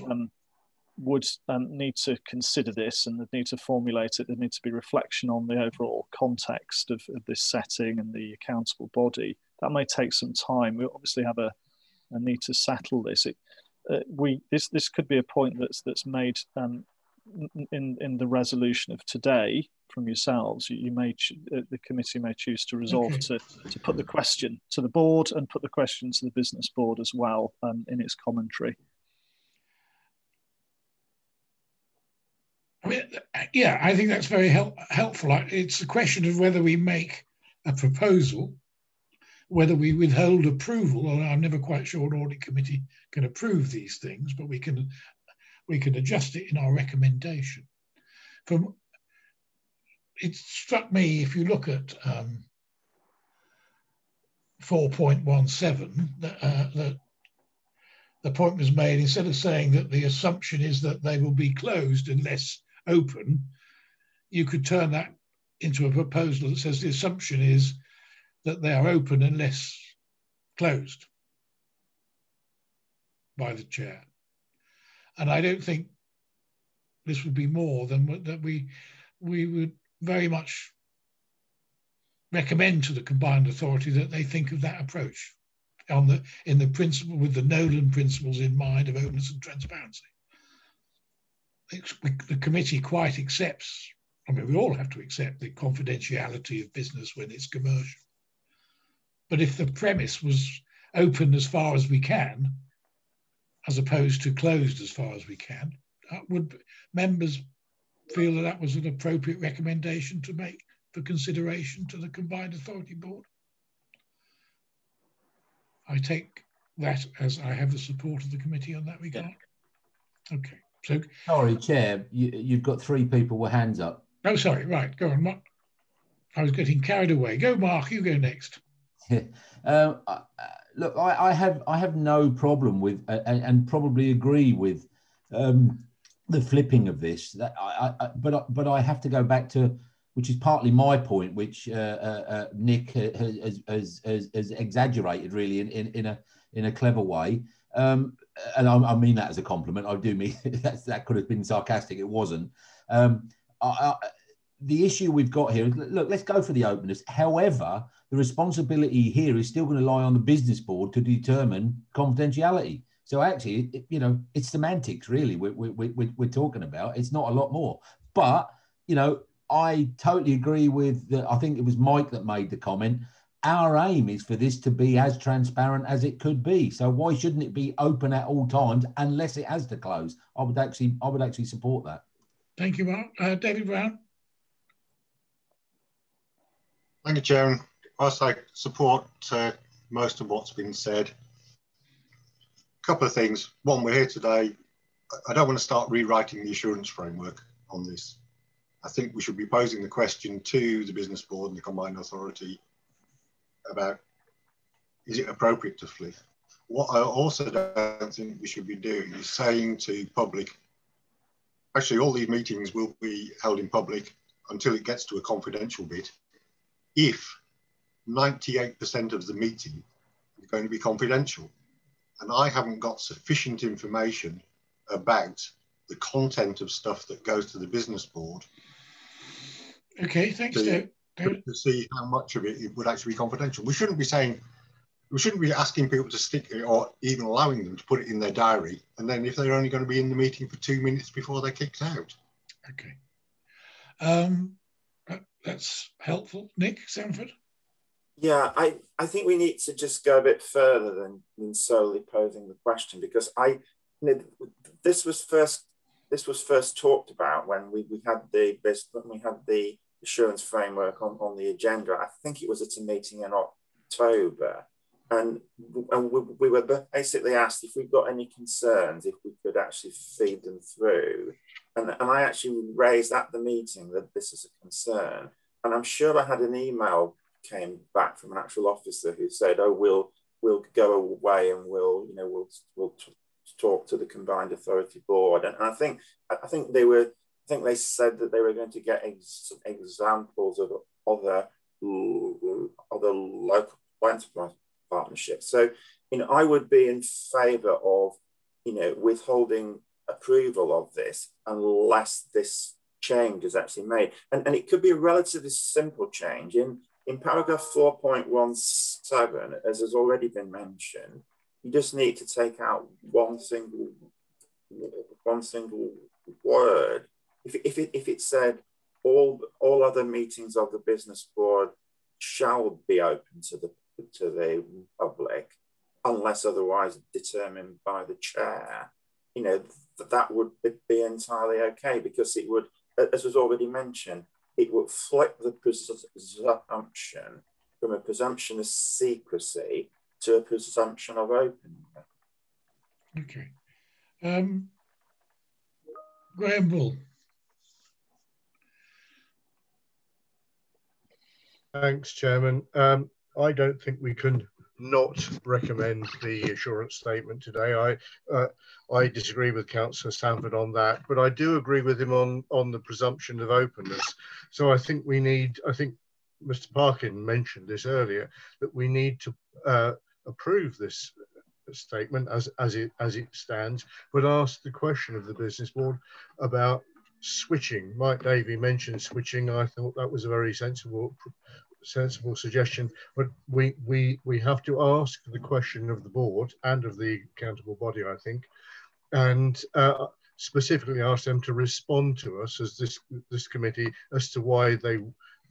would need to consider this, and they'd need to formulate it. There'd need to be reflection on the overall context of this setting and the accountable body. That may take some time. We obviously have a need to settle this. This could be a point that's made in the resolution of today from yourselves. The committee may choose to resolve to put the question to the board and put the question to the business board as well in its commentary. I mean, yeah, I think that's very helpful. It's a question of whether we make a proposal whether we withhold approval, or I'm never quite sure an audit committee can approve these things, but we can adjust it in our recommendation. It struck me, if you look at 4.17, that the point was made, instead of saying that the assumption is that they will be closed unless open, you could turn that into a proposal that says the assumption is that they are open unless closed by the chair. And I don't think this would be more than that we would very much recommend to the combined authority that they think of that approach in the principle, with the Nolan principles in mind of openness and transparency. The committee quite accepts, I mean, we all have to accept the confidentiality of business when it's commercial. But if the premise was open as far as we can, as opposed to closed as far as we can, would members feel that that was an appropriate recommendation to make for consideration to the combined authority board? I take that as I have the support of the committee on that regard. Yeah. Okay. So, sorry, Chair, you've got 3 people with hands up. Oh, sorry. Right, go on, Mark. I was getting carried away. Go, Mark. You go next. Look, I have no problem with, and probably agree with the flipping of this. But I have to go back to, which is partly my point, which Nick has exaggerated really in a clever way. And I mean that as a compliment. I do mean that could have been sarcastic. It wasn't. The issue we've got here is, look, let's go for the openness. However, the responsibility here is still going to lie on the business board to determine confidentiality. So actually, it's semantics really we're talking about. It's not a lot more. But, I totally agree with, I think it was Mike that made the comment. Our aim is for this to be as transparent as it could be. So why shouldn't it be open at all times unless it has to close? I would actually support that. Thank you, Mark. David Brown. Thank you, Chairman. Whilst I support most of what's been said, a couple of things. One, we're here today. I don't want to start rewriting the assurance framework on this. I think we should be posing the question to the business board and the combined authority about, is it appropriate to flip? What I also don't think we should be doing is saying to public, actually all these meetings will be held in public until it gets to a confidential bit, if 98% of the meeting is going to be confidential. And I haven't got sufficient information about the content of stuff that goes to the business board. Okay, thanks, David. To see how much of it would actually be confidential. We shouldn't be asking people to stick it or even allowing them to put it in their diary. And then if they're only going to be in the meeting for 2 minutes before they're kicked out. Okay. That's helpful. Nick Sanford? Yeah, I think we need to just go a bit further than solely posing the question, because this was first talked about when we had the assurance framework on the agenda. I think it was at a meeting in October, and we were basically asked if we've got any concerns, if we could actually feed them through. And I actually raised at the meeting that this is a concern. And I'm sure I had an email came back from an actual officer who said, "Oh, we'll go away and we'll talk to the combined authority board." And I think they said that they were going to get examples of other local enterprise partnerships. So, I would be in favour of, withholding approval of this unless this change is actually made. And it could be a relatively simple change. In paragraph 4.17, as has already been mentioned, you just need to take out one single word. If it said all other meetings of the business board shall be open to the public unless otherwise determined by the chair, that would be entirely okay, because it would, as was already mentioned, it would flip the presumption from a presumption of secrecy to a presumption of openness. Okay. Graham Bull. Thanks, Chairman. I don't think we can not recommend the assurance statement today. I disagree with Councillor Sanford on that, but I do agree with him on the presumption of openness. So I think we need, I think Mr. Parkin mentioned this earlier, that we need to approve this statement as it stands, but ask the question of the business board about switching. Mike Davey mentioned switching. I thought that was a very sensible suggestion, but we have to ask the question of the board and of the accountable body, I think, and specifically ask them to respond to us as this committee as to why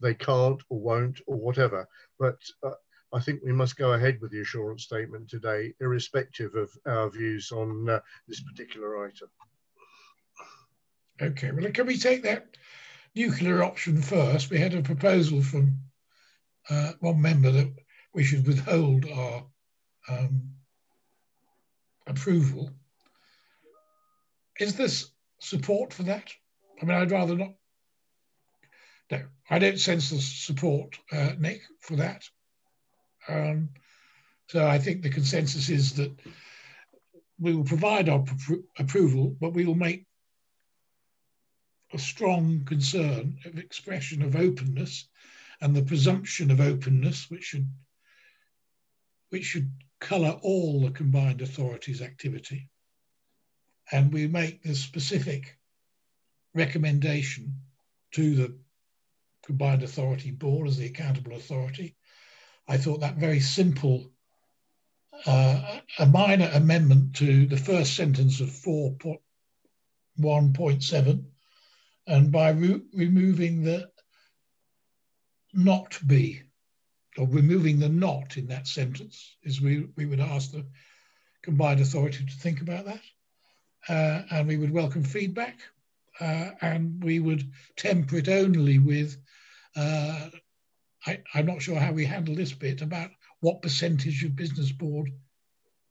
they can't or won't or whatever. But I think we must go ahead with the assurance statement today, irrespective of our views on this particular item. Okay, well, can we take that nuclear option first? We had a proposal from one member that we should withhold our approval. Is this support for that? I mean, I'd rather not. No, I don't sense the support, Nick, for that. So I think the consensus is that we will provide our approval, but we will make a strong concern of expression of openness and the presumption of openness, which should colour all the combined authorities' activity. And we make the specific recommendation to the combined authority board as the accountable authority. I thought that very simple, a minor amendment to the first sentence of 4.1.7, and by removing the not be, or removing the not in that sentence, is we would ask the combined authority to think about that, and we would welcome feedback, and we would temper it only with, I'm not sure how we handle this bit about what percentage of business board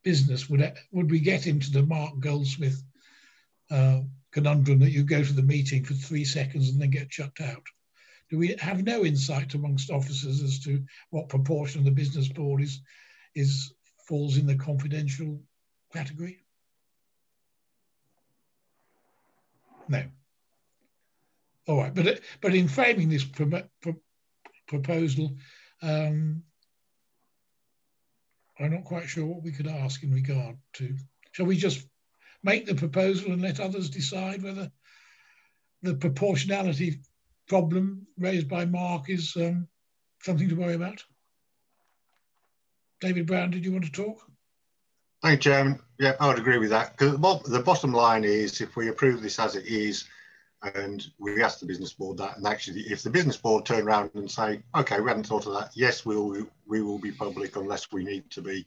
business would we get into the Mark Goldsmith conundrum that you go to the meeting for 3 seconds and then get chucked out. Do we have no insight amongst officers as to what proportion of the business board falls in the confidential category? No. All right, but in framing this proposal, I'm not quite sure what we could ask in regard to. Shall we just make the proposal and let others decide whether the proportionality problem raised by Mark is something to worry about? David Brown, did you want to talk? Thank you, Chairman. Yeah, I would agree with that. Because the bottom line is, if we approve this as it is, and we ask the business board that, and actually, if the business board turn around and say, "Okay, we hadn't thought of that. Yes, we will be public unless we need to be,"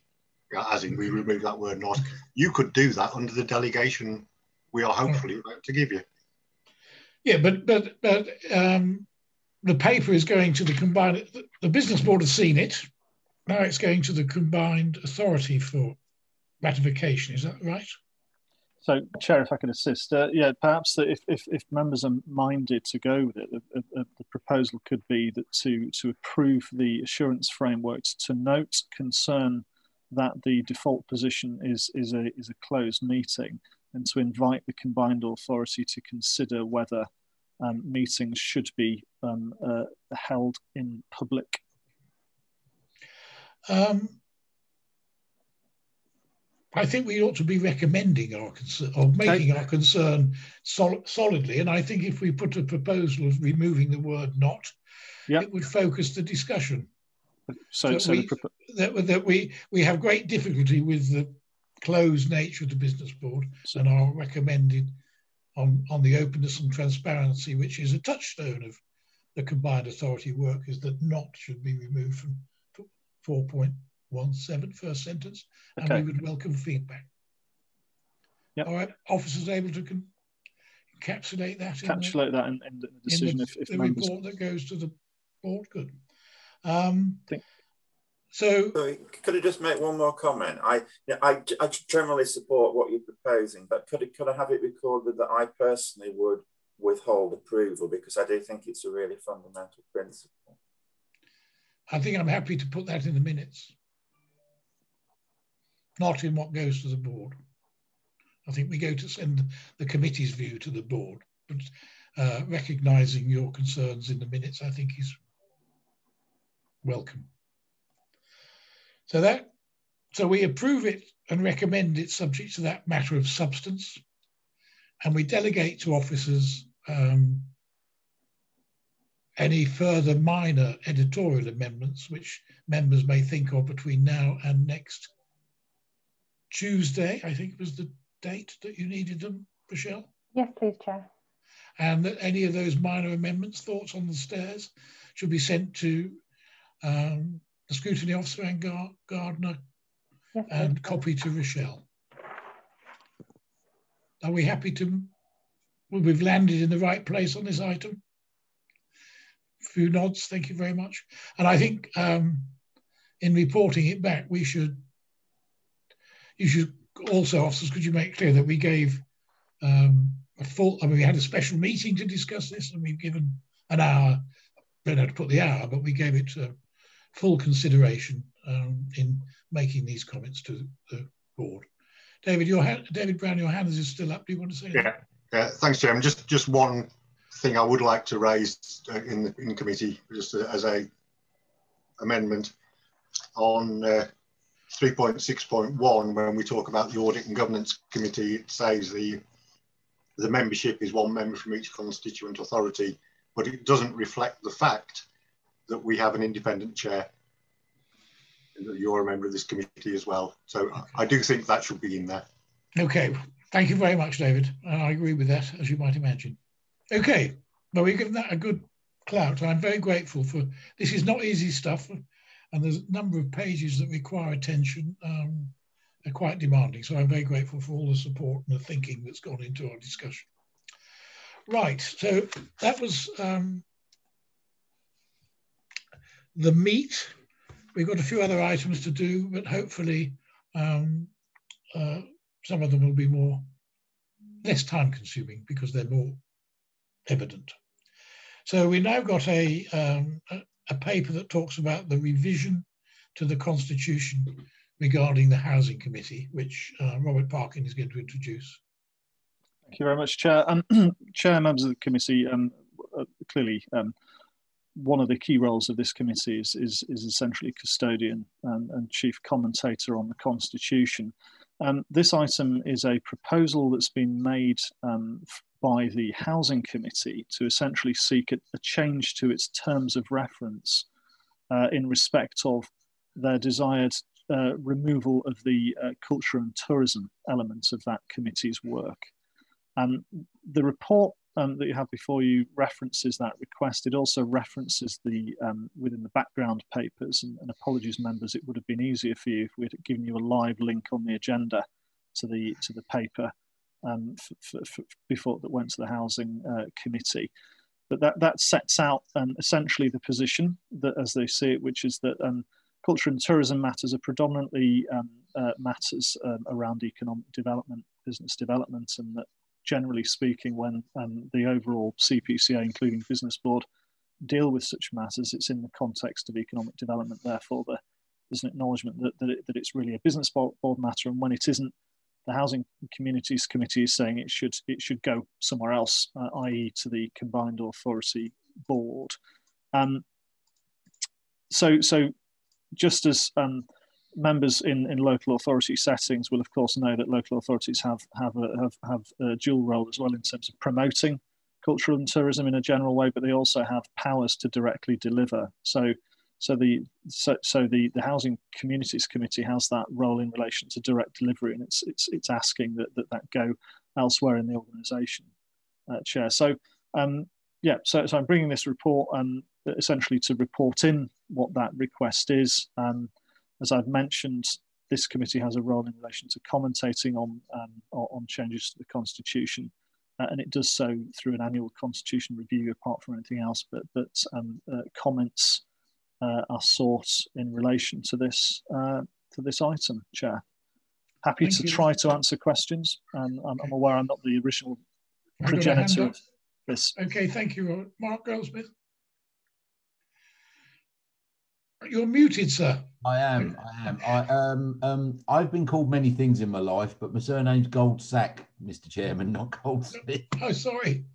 as in we remove that word "not." You could do that under the delegation we are hopefully about to give you. Yeah, but the paper is going to the combined. The business board has seen it. Now it's going to the combined authority for ratification. Is that right? So, Chair, if I could assist, yeah, perhaps that if members are minded to go with it, the proposal could be that to approve the assurance framework, to note concern that the default position is a closed meeting, and to invite the combined authority to consider whether meetings should be held in public. I think we ought to be recommending our concern, or making our concern solidly. And I think if we put a proposal of removing the word "not," it would focus the discussion. So we have great difficulty with the closed nature of the business board, and are recommended on the openness and transparency, which is a touchstone of the combined authority work, is that "not" should be removed from 4.17, first sentence, and we would welcome feedback. All right, officers able to encapsulate that in the decision, if the report that goes to the board. Good. So, could I just make one more comment? I generally support what you're proposing, but could I have it recorded that I personally would withhold approval, because I do think it's a really fundamental principle. I think I'm happy to put that in the minutes, not in what goes to the board. I think we go to send the committee's view to the board, but recognising your concerns in the minutes, I think is welcome. So we approve it and recommend it subject to that matter of substance, and we delegate to officers any further minor editorial amendments which members may think of between now and next Tuesday, I think was the date that you needed them, Rochelle? Yes, please, Chair. And that any of those minor amendments, thoughts on the stairs, should be sent to the scrutiny officer and Gardner, yes, and copy to Rochelle. Are we happy to, well, we've landed in the right place on this item? A few nods, thank you very much. And I think in reporting it back, you should also, officers, could you make clear that we gave a full, we had a special meeting to discuss this, and we've given an hour, don't have to put the hour, but we gave it full consideration in making these comments to the board. David Brown, your hand is still up. Do you want to say anything? Yeah, thanks, Chairman. Just one thing I would like to raise in committee, just as a amendment on 3.6.1, when we talk about the Audit and Governance Committee, it says the membership is one member from each constituent authority, but it doesn't reflect the fact that we have an independent chair. You're a member of this committee as well. So I do think that should be in there. Okay, thank you very much, David. I agree with that, as you might imagine. Okay, well, we've given that a good clout. I'm very grateful for, this is not easy stuff, and there's a number of pages that require attention, are quite demanding. So I'm very grateful for all the support and the thinking that's gone into our discussion. Right, so that was the meat. We've got a few other items to do, but hopefully some of them will be less time consuming because they're more evident. So we now got a paper that talks about the revision to the Constitution regarding the Housing Committee, which Robert Parkin is going to introduce. Thank you very much, Chair. Chair, members of the committee, clearly one of the key roles of this committee is essentially custodian and chief commentator on the Constitution. This item is a proposal that's been made by the Housing Committee to essentially seek a change to its terms of reference in respect of their desired removal of the culture and tourism element of that committee's work. The report that you have before you references that request. It also references the within the background papers, and apologies, members, it would have been easier for you if we'd given you a live link on the agenda to the paper before that went to the Housing Committee. But that sets out essentially the position that, as they see it, which is that culture and tourism matters are predominantly matters around economic development, business development, and that generally speaking, when the overall CPCA, including Business Board, deal with such matters, it's in the context of economic development. Therefore, there's an acknowledgement that it's really a Business Board matter, and when it isn't, the Housing Communities Committee is saying it should go somewhere else, i.e. to the Combined Authority Board. So just as members in local authority settings will of course know that local authorities have a dual role as well in terms of promoting cultural and tourism in a general way, but they also have powers to directly deliver. So the Housing Communities Committee has that role in relation to direct delivery, and it's asking that go elsewhere in the organisation, Chair. So so I'm bringing this report essentially to report in what that request is. As I've mentioned, this committee has a role in relation to commentating on changes to the Constitution, and it does so through an annual Constitution review, apart from anything else. But comments are sought in relation to this item, Chair. Happy to try to answer questions, and I'm aware I'm not the original progenitor of this. Okay, thank you, Mark Goldsmith. You're muted, sir. I am. I've been called many things in my life, but my surname's Goldsack, Mr. Chairman, not Goldsmith. Oh, sorry.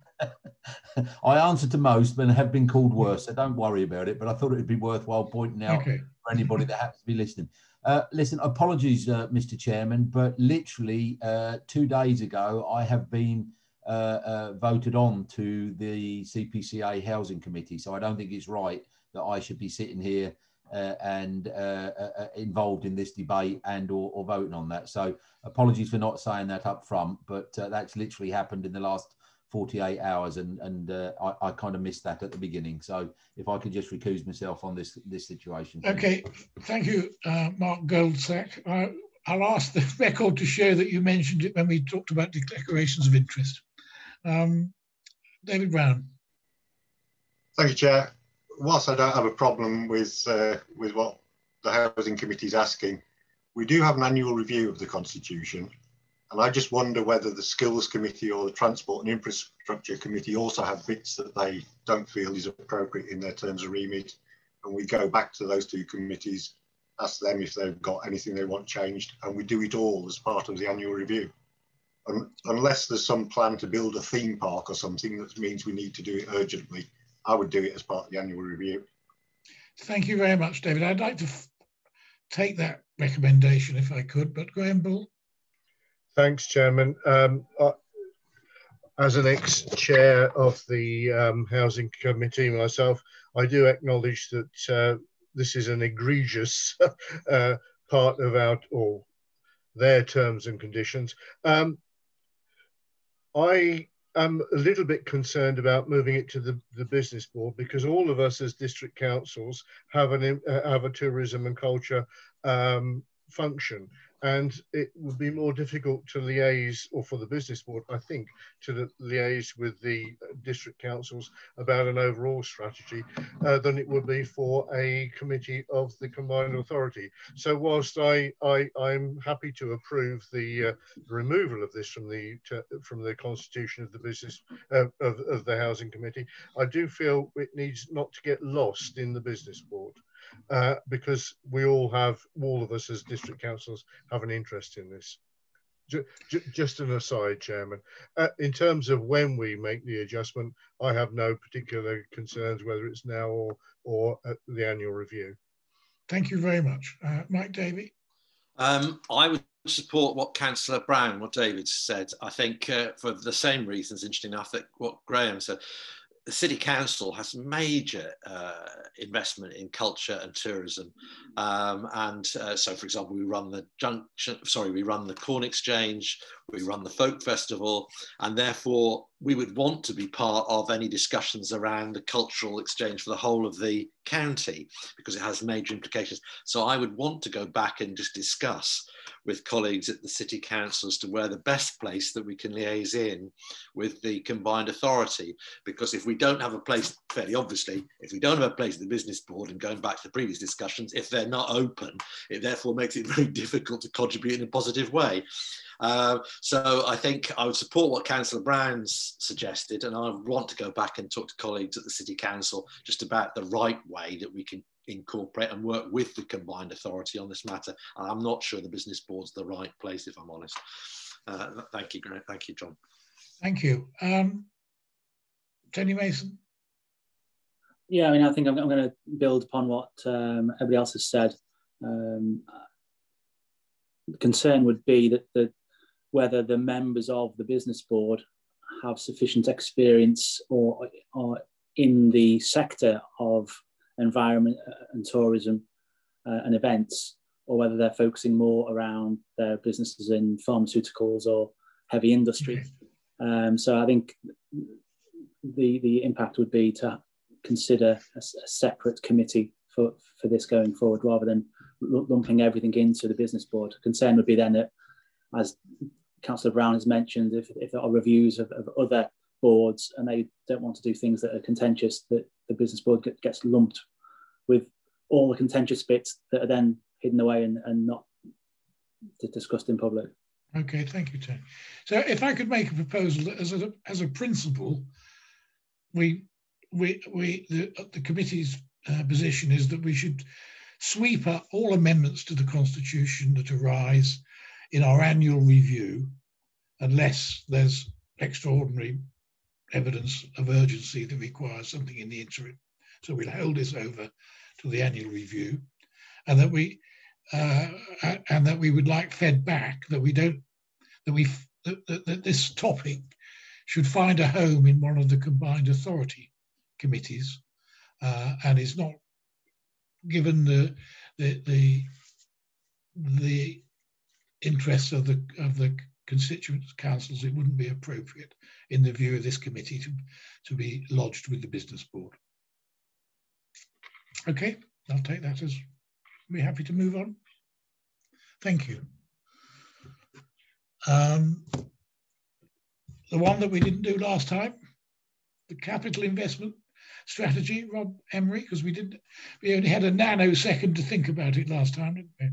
I answer to most, but have been called worse, so don't worry about it. But I thought it would be worthwhile pointing out for anybody that happens to be listening. Listen, apologies, Mr. Chairman, but literally 2 days ago, I have been voted on to the CPCA Housing Committee, so I don't think it's right that I should be sitting here and involved in this debate and or voting on that. So apologies for not saying that up front, but that's literally happened in the last 48 hours, and I kind of missed that at the beginning. So if I could just recuse myself on this situation. Okay, thank you, Mark Goldsack. I'll ask the record to show that you mentioned it when we talked about declarations of interest. David Brown. Thank you, Chair. Whilst I don't have a problem with what the Housing Committee is asking, we do have an annual review of the Constitution, and I just wonder whether the Skills Committee or the Transport and Infrastructure Committee also have bits that they don't feel is appropriate in their terms of remit, and we go back to those two committees, ask them if they've got anything they want changed, and we do it all as part of the annual review. Unless there's some plan to build a theme park or something that means we need to do it urgently, I would do it as part of the annual review. Thank you very much, David. I'd like to take that recommendation if I could, but Graham Bull. Thanks, Chairman. As an ex-chair of the Housing Committee myself, I do acknowledge that this is an egregious part of their terms and conditions. I am a little bit concerned about moving it to the business board, because all of us as district councils have a tourism and culture function, and it would be more difficult to liaise, or for the business board, I think, to liaise with the district councils about an overall strategy than it would be for a committee of the combined authority. So whilst I'm happy to approve the removal of this from the constitution of the business of the Housing Committee, I do feel it needs not to get lost in the business board. Because all of us as district councils have an interest in this. Just an aside, Chairman. In terms of when we make the adjustment, I have no particular concerns whether it's now or at the annual review. Thank you very much. Mike Davey. I would support what Councillor Brown, what David said. I think for the same reasons, interesting enough, that what Graham said. The City Council has major investment in culture and tourism, so, for example, we run the Corn Exchange, we run the Folk Festival, and therefore we would want to be part of any discussions around the cultural exchange for the whole of the county, because it has major implications. So I would want to go back and just discuss with colleagues at the City Council as to where the best place that we can liaise in with the combined authority, because if we don't have a place, fairly obviously, if we don't have a place at the business board, and going back to the previous discussions, if they're not open, it therefore makes it very difficult to contribute in a positive way. So I think I would support what Councillor Brown's suggested, and I want to go back and talk to colleagues at the City Council just about the right way that we can incorporate and work with the combined authority on this matter. And I'm not sure the business board's the right place, if I'm honest. Thank you, Grant. Thank you, John. Thank you. Jenny Mason. Yeah, I mean, I think I'm going to build upon what everybody else has said. The concern would be that whether the members of the business board have sufficient experience or in the sector of environment and tourism and events, or whether they're focusing more around their businesses in pharmaceuticals or heavy industry. So I think the impact would be to consider a separate committee for this going forward, rather than lumping everything into the business board. Concern would be then that, as Councillor Brown has mentioned, if there are reviews of other boards and they don't want to do things that are contentious, that the business board gets lumped with all the contentious bits that are then hidden away and not discussed in public. Okay, thank you, Tony. So if I could make a proposal that as a principle, the committee's position is that we should sweep up all amendments to the Constitution that arise in our annual review, unless there's extraordinary evidence of urgency that requires something in the interim. So we'll hold this over to the annual review, and that we would like fed back that this topic should find a home in one of the combined authority committees, and is not given the interests of the constituent councils. It wouldn't be appropriate in the view of this committee to be lodged with the business board. Okay, I'll take that as we're happy to move on. Thank you. The one that we didn't do last time, the capital investment strategy, Rob Emery, because we only had a nanosecond to think about it last time, didn't we?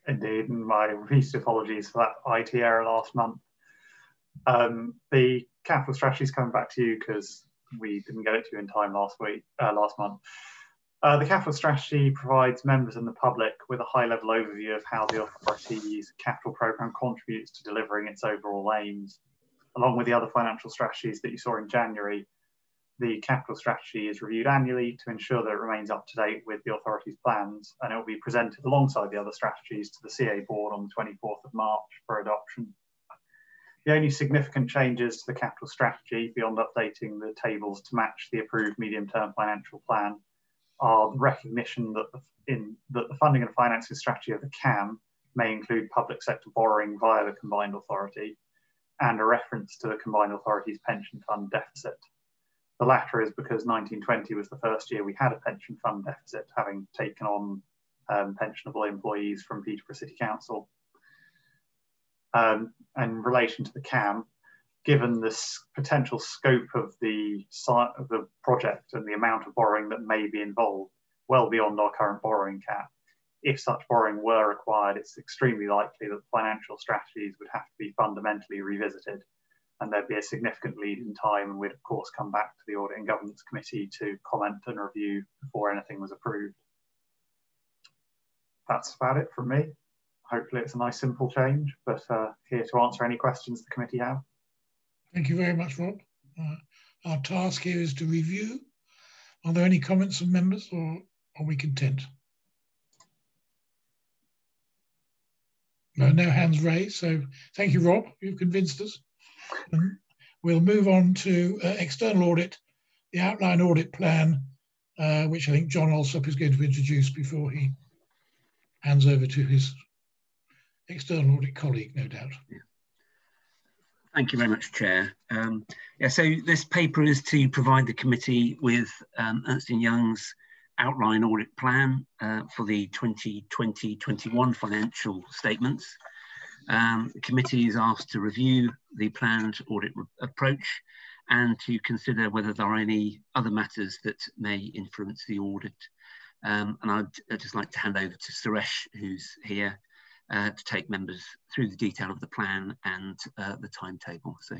Indeed, and my repeated apologies for that IT error last month. The capital strategy is coming back to you because we didn't get it to you in time last month. The capital strategy provides members and the public with a high-level overview of how the authority's capital programme contributes to delivering its overall aims. Along with the other financial strategies that you saw in January, the capital strategy is reviewed annually to ensure that it remains up to date with the authority's plans, and it will be presented alongside the other strategies to the CA board on the 24th of March for adoption. The only significant changes to the capital strategy, beyond updating the tables to match the approved medium-term financial plan, are the recognition that the funding and financing strategy of the CAM may include public sector borrowing via the combined authority, and a reference to the combined authority's pension fund deficit. The latter is because 1920 was the first year we had a pension fund deficit, having taken on pensionable employees from Peterborough City Council. And in relation to the CAM, given this potential scope of the project and the amount of borrowing that may be involved, well beyond our current borrowing cap, if such borrowing were required, it's extremely likely that financial strategies would have to be fundamentally revisited, and there'd be a significant lead in time, and we'd of course come back to the Audit and Governance Committee to comment and review before anything was approved. That's about it from me. Hopefully it's a nice simple change, but here to answer any questions the committee have. Thank you very much, Rob. Our task here is to review. Are there any comments from members, or are we content? No hands raised, so thank you, Rob. You've convinced us. We'll move on to external audit, the outline audit plan, which I think John Alsop is going to introduce before he hands over to his external audit colleague, no doubt. Yeah. Thank you very much, Chair. So this paper is to provide the committee with Ernst & Young's outline audit plan for the 2020-21 financial statements. The committee is asked to review the planned audit approach and to consider whether there are any other matters that may influence the audit. And I'd just like to hand over to Suresh, who's here, to take members through the detail of the plan and the timetable. So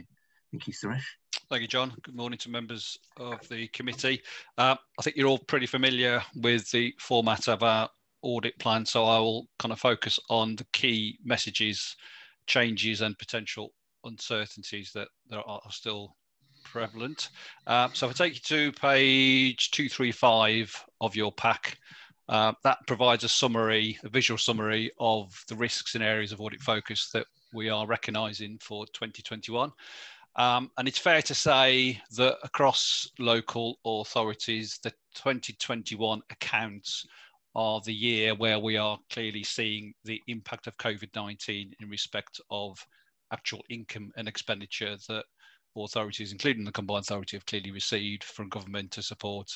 thank you, Suresh. Thank you, John. Good morning to members of the committee. I think you're all pretty familiar with the format of our audit plan, so I will kind of focus on the key messages, changes and potential uncertainties that are still prevalent. So if I take you to page 235 of your pack, that provides a summary, a visual summary of the risks and areas of audit focus that we are recognising for 2021. And it's fair to say that across local authorities, the 2021 accounts are the year where we are clearly seeing the impact of COVID-19 in respect of actual income and expenditure that authorities, including the combined authority, have clearly received from government to support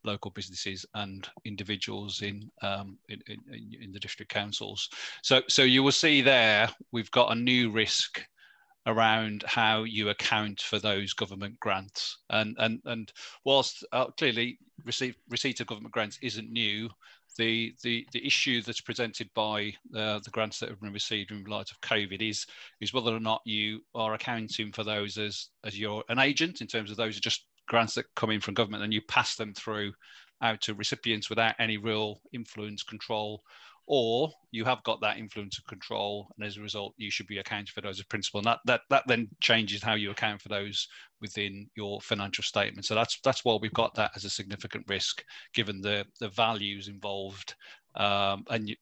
local businesses and individuals in the district councils. So you will see there, we've got a new risk around how you account for those government grants. And whilst clearly receipt of government grants isn't new, the issue that's presented by the grants that have been received in light of COVID is whether or not you are accounting for those as you're an agent, in terms of those are just grants that come in from government and you pass them through out to recipients without any real influence, control, or you have got that influence and control, and as a result, you should be accounting for those as principal. And that then changes how you account for those within your financial statement. So that's why we've got that as a significant risk, given the values involved. And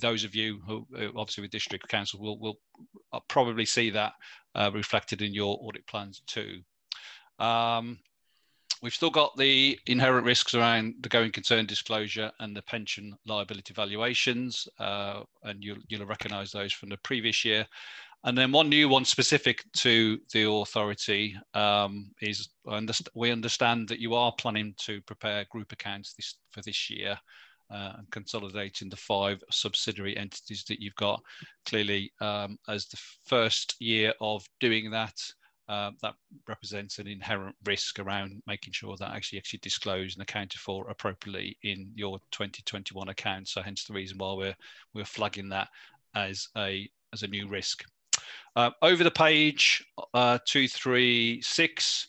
those of you who obviously with district council will probably see that reflected in your audit plans too. We've still got the inherent risks around the going concern disclosure and the pension liability valuations, and you'll recognise those from the previous year. And then one new one specific to the authority is we understand that you are planning to prepare group accounts for this year and consolidating the 5 subsidiary entities that you've got. Clearly, as the first year of doing that, that represents an inherent risk around making sure that actually disclosed and accounted for appropriately in your 2021 accounts. So hence the reason why we're flagging that as a new risk. Over the page 236,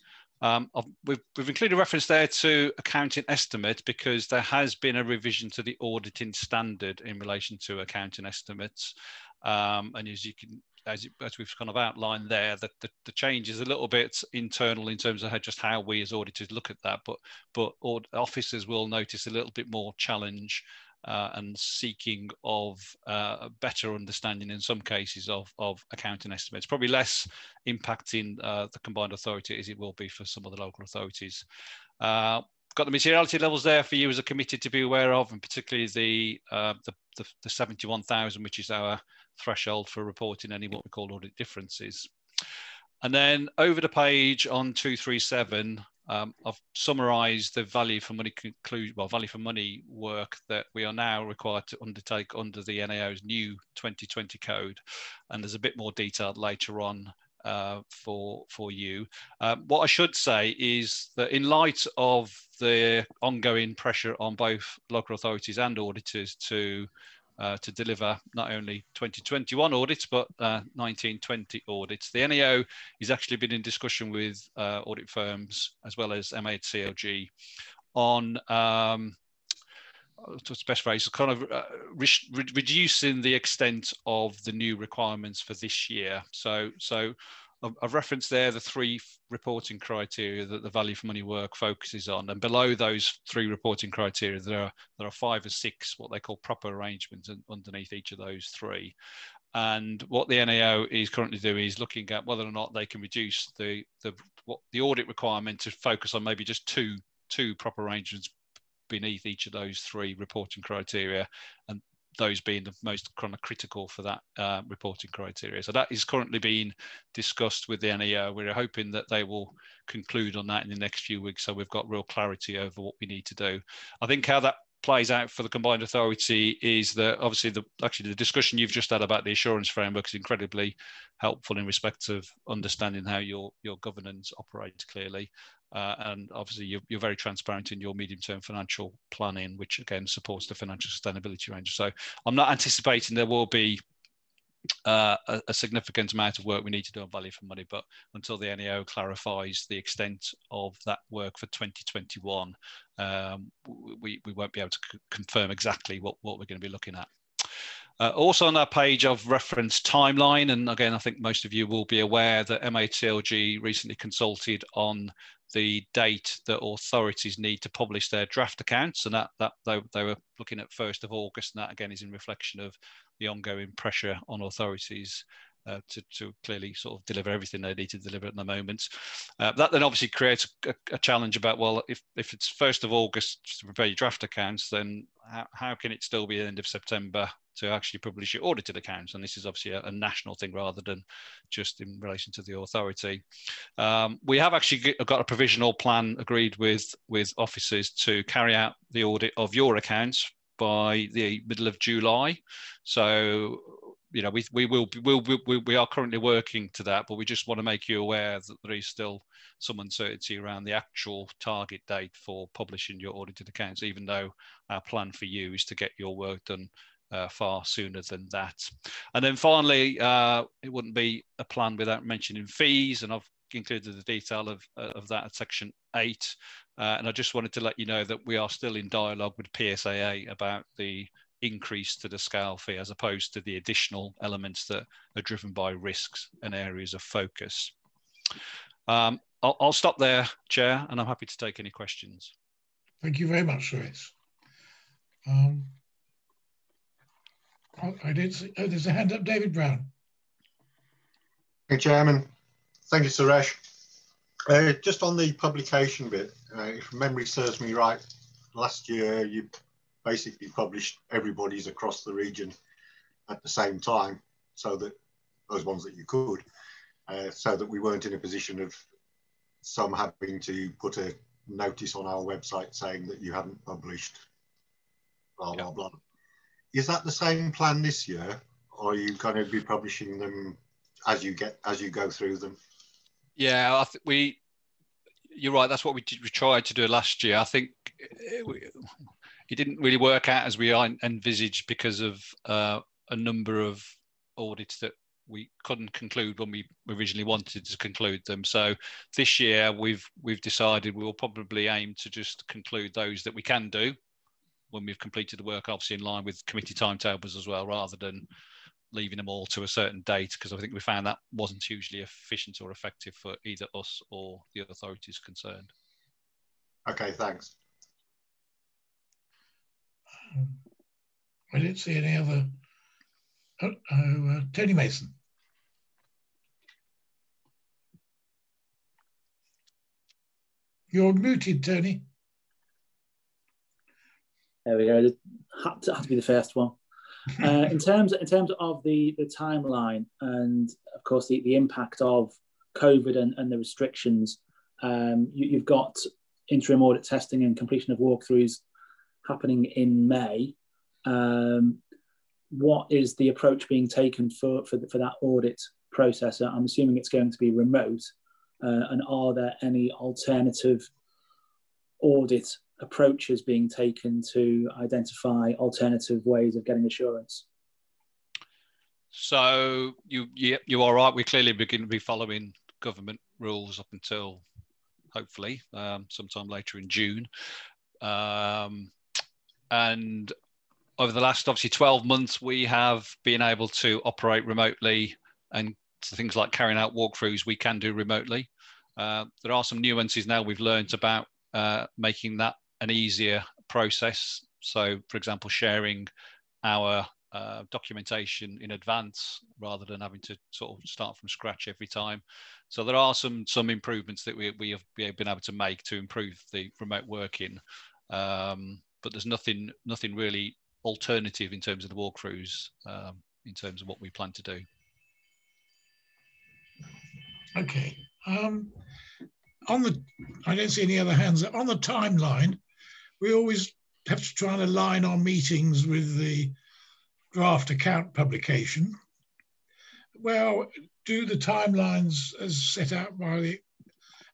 we've included a reference there to accounting estimate because there has been a revision to the auditing standard in relation to accounting estimates, and as we've kind of outlined there, that the change is a little bit internal in terms of how we as auditors look at that, but officers will notice a little bit more challenge and seeking of a better understanding in some cases of accounting estimates, probably less impacting the combined authority as it will be for some of the local authorities. Got the materiality levels there for you as a committee to be aware of, and particularly the 71,000, which is our threshold for reporting any what we call audit differences. And then over the page on 237, I've summarised the value for money work that we are now required to undertake under the NAO's new 2020 code, and there's a bit more detail later on for you. What I should say is that in light of the ongoing pressure on both local authorities and auditors to deliver not only 2021 audits, but 1920 audits, the NAO has actually been in discussion with audit firms as well as MHCLG on what's the best phrase, kind of reducing the extent of the new requirements for this year. So I've referenced there the 3 reporting criteria that the value for money work focuses on, and below those 3 reporting criteria there are 5 or 6 what they call proper arrangements underneath each of those 3. And what the NAO is currently doing is looking at whether or not they can reduce the audit requirement to focus on maybe just two proper arrangements beneath each of those 3 reporting criteria, and those being the most kind of critical for that reporting criteria. So that is currently being discussed with the NAO. We're hoping that they will conclude on that in the next few weeks, so we've got real clarity over what we need to do. I think how that plays out for the combined authority is that obviously the discussion you've just had about the assurance framework is incredibly helpful in respect of understanding how your governance operates clearly. And obviously you're very transparent in your medium-term financial planning, which again supports the financial sustainability range. So I'm not anticipating there will be a significant amount of work we need to do on value for money, but until the NAO clarifies the extent of that work for 2021, we won't be able to confirm exactly what we're going to be looking at. Also on that page, I've referenced timeline, and again, I think most of you will be aware that MHCLG recently consulted on the date that authorities need to publish their draft accounts, and that they were looking at 1st of August, and that again is in reflection of the ongoing pressure on authorities to clearly sort of deliver everything they need to deliver at the moment. That then obviously creates a challenge about, well, if it's 1st of August to prepare your draft accounts, then how can it still be the end of September to actually publish your audited accounts? And this is obviously a national thing rather than just in relation to the authority. We have actually got a provisional plan agreed with officers to carry out the audit of your accounts by the middle of July. So you know, we are currently working to that, but we just want to make you aware that there is still some uncertainty around the actual target date for publishing your audited accounts, even though our plan for you is to get your work done far sooner than that. And then finally, it wouldn't be a plan without mentioning fees, and I've included the detail of that at section 8. And I just wanted to let you know that we are still in dialogue with PSAA about the increase to the scale fee, as opposed to the additional elements that are driven by risks and areas of focus. I'll stop there, Chair, and I'm happy to take any questions. Thank you very much, Suresh. I did see, oh, there's a hand up, David Brown. Thank you, Chairman. Thank you, Suresh. Just on the publication bit, if memory serves me right, last year you basically published everybody's across the region at the same time, so that those ones that you could, so that we weren't in a position of some having to put a notice on our website saying that you hadn't published, blah, blah, blah. Is that the same plan this year, or are you going to be publishing them as you go through them? Yeah, I think you're right. That's what we tried to do last year. I think it didn't really work out as we envisaged because of a number of audits that we couldn't conclude when we originally wanted to conclude them. So this year we've decided we will probably aim to just conclude those that we can do when we've completed the work, obviously in line with committee timetables as well, rather than leaving them all to a certain date, because I think we found that wasn't hugely efficient or effective for either us or the authorities concerned. Okay, thanks. I didn't see any other. Tony Mason. You're muted, Tony. There we go. Had to be the first one. In terms of the timeline and of course the impact of COVID and the restrictions, you've got interim audit testing and completion of walkthroughs happening in May. What is the approach being taken for that audit process? I'm assuming it's going to be remote, and are there any alternative audit approaches being taken to identify alternative ways of getting assurance? So you are right. We clearly begin to be following government rules up until hopefully sometime later in June. And over the last obviously 12 months, we have been able to operate remotely, and things like carrying out walkthroughs we can do remotely. There are some nuances now we've learned about making that an easier process. So, for example, sharing our documentation in advance rather than having to sort of start from scratch every time. So there are some improvements that we have been able to make to improve the remote working, but there's nothing really alternative in terms of the walkthroughs, in terms of what we plan to do. Okay. I don't see any other hands up. On the timeline, we always have to try and align our meetings with the draft account publication. Well, do the timelines as set out by the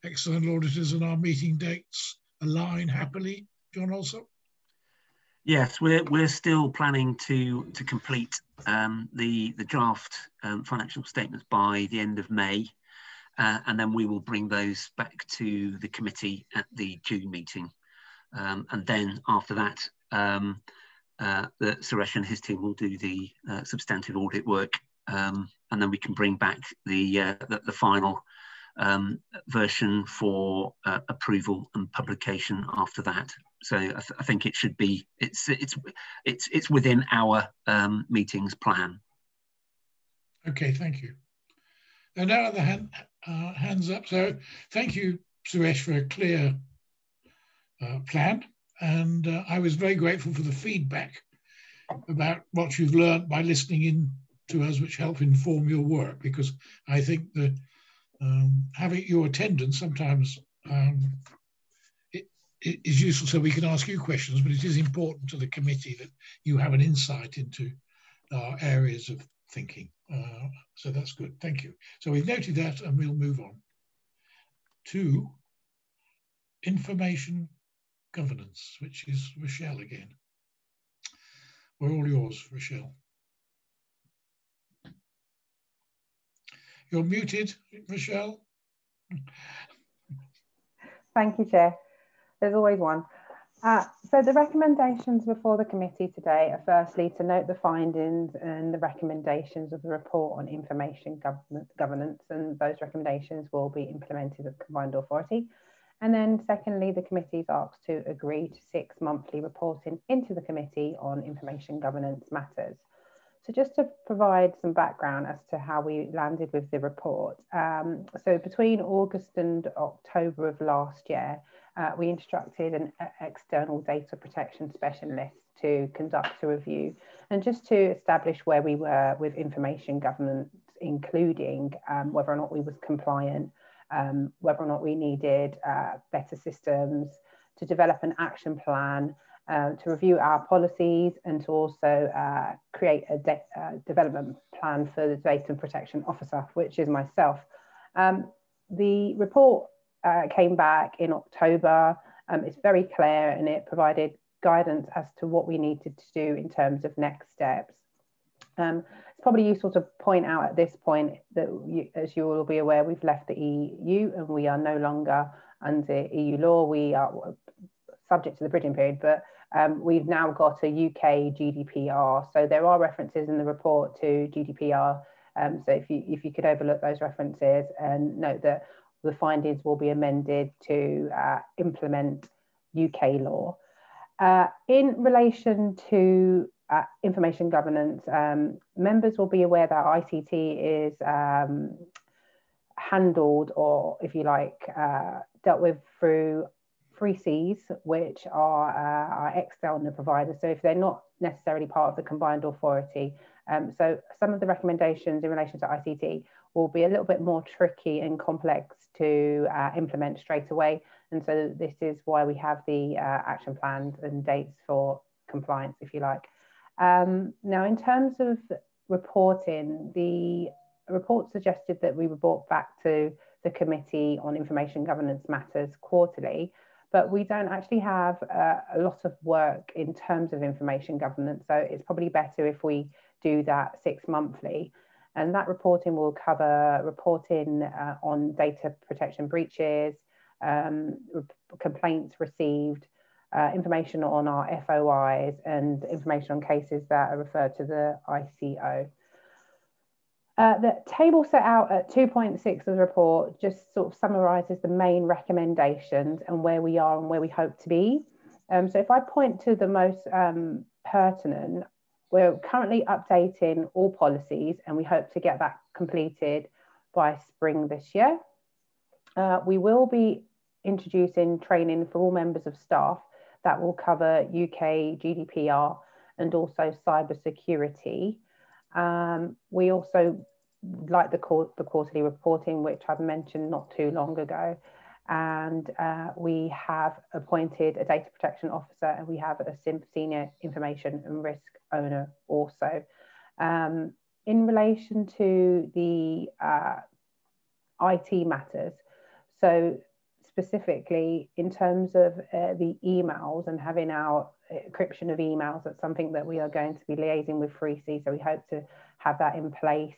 external auditors and our meeting dates align happily, John Alsop? Yes, we're still planning to complete the draft financial statements by the end of May, and then we will bring those back to the committee at the June meeting. And then after that, Suresh and his team will do the substantive audit work, and then we can bring back the final version for approval and publication after that. So I think it should be it's within our meetings plan. Okay, thank you. And now the hands up. So thank you, Suresh, for a clear plan. And I was very grateful for the feedback about what you've learned by listening in to us, which help inform your work, because I think that having your attendance sometimes it is useful so we can ask you questions, but it is important to the committee that you have an insight into areas of thinking. So that's good. Thank you. So we've noted that, and we'll move on to information governance, which is Rochelle again. We're all yours, Rochelle. You're muted, Rochelle. Thank you, Chair. There's always one. So the recommendations before the committee today are firstly to note the findings and the recommendations of the report on information governance, and those recommendations will be implemented at the combined authority. And then secondly, the committee is asked to agree to 6 monthly reporting into the committee on information governance matters. So just to provide some background as to how we landed with the report. So between August and October of last year, we instructed an external data protection specialist to conduct a review and just to establish where we were with information governance, including whether or not we was compliant, whether or not we needed better systems, to develop an action plan, to review our policies, and to also create a development plan for the data protection officer, which is myself. The report came back in October. It's very clear, and it provided guidance as to what we needed to do in terms of next steps. It's probably useful to point out at this point that, as you will be aware, we've left the EU and we are no longer under EU law. We are subject to the bridging period, but we've now got a UK GDPR. So there are references in the report to GDPR. So if you could overlook those references and note that the findings will be amended to implement UK law. In relation to information governance, members will be aware that ICT is handled, or if you like, dealt with through 3Cs, which are our external providers. So if they're not necessarily part of the combined authority, so some of the recommendations in relation to ICT will be a little bit more tricky and complex to implement straight away. And so this is why we have the action plans and dates for compliance, if you like. Now, in terms of reporting, the report suggested that we report back to the Committee on Information Governance Matters quarterly, but we don't actually have a lot of work in terms of information governance. So it's probably better if we do that 6 monthly. And that reporting will cover reporting on data protection breaches, complaints received, information on our FOIs, and information on cases that are referred to the ICO. The table set out at 2.6 of the report just sort of summarises the main recommendations and where we are and where we hope to be. So if I point to the most pertinent, we're currently updating all policies and we hope to get that completed by spring this year. We will be introducing training for all members of staff that will cover UK GDPR and also cyber security. We also like the quarterly reporting, which I've mentioned not too long ago. And we have appointed a data protection officer, and we have a senior information and risk owner also. In relation to the IT matters, so specifically in terms of the emails and having our encryption of emails, that's something that we are going to be liaising with 3C, so we hope to have that in place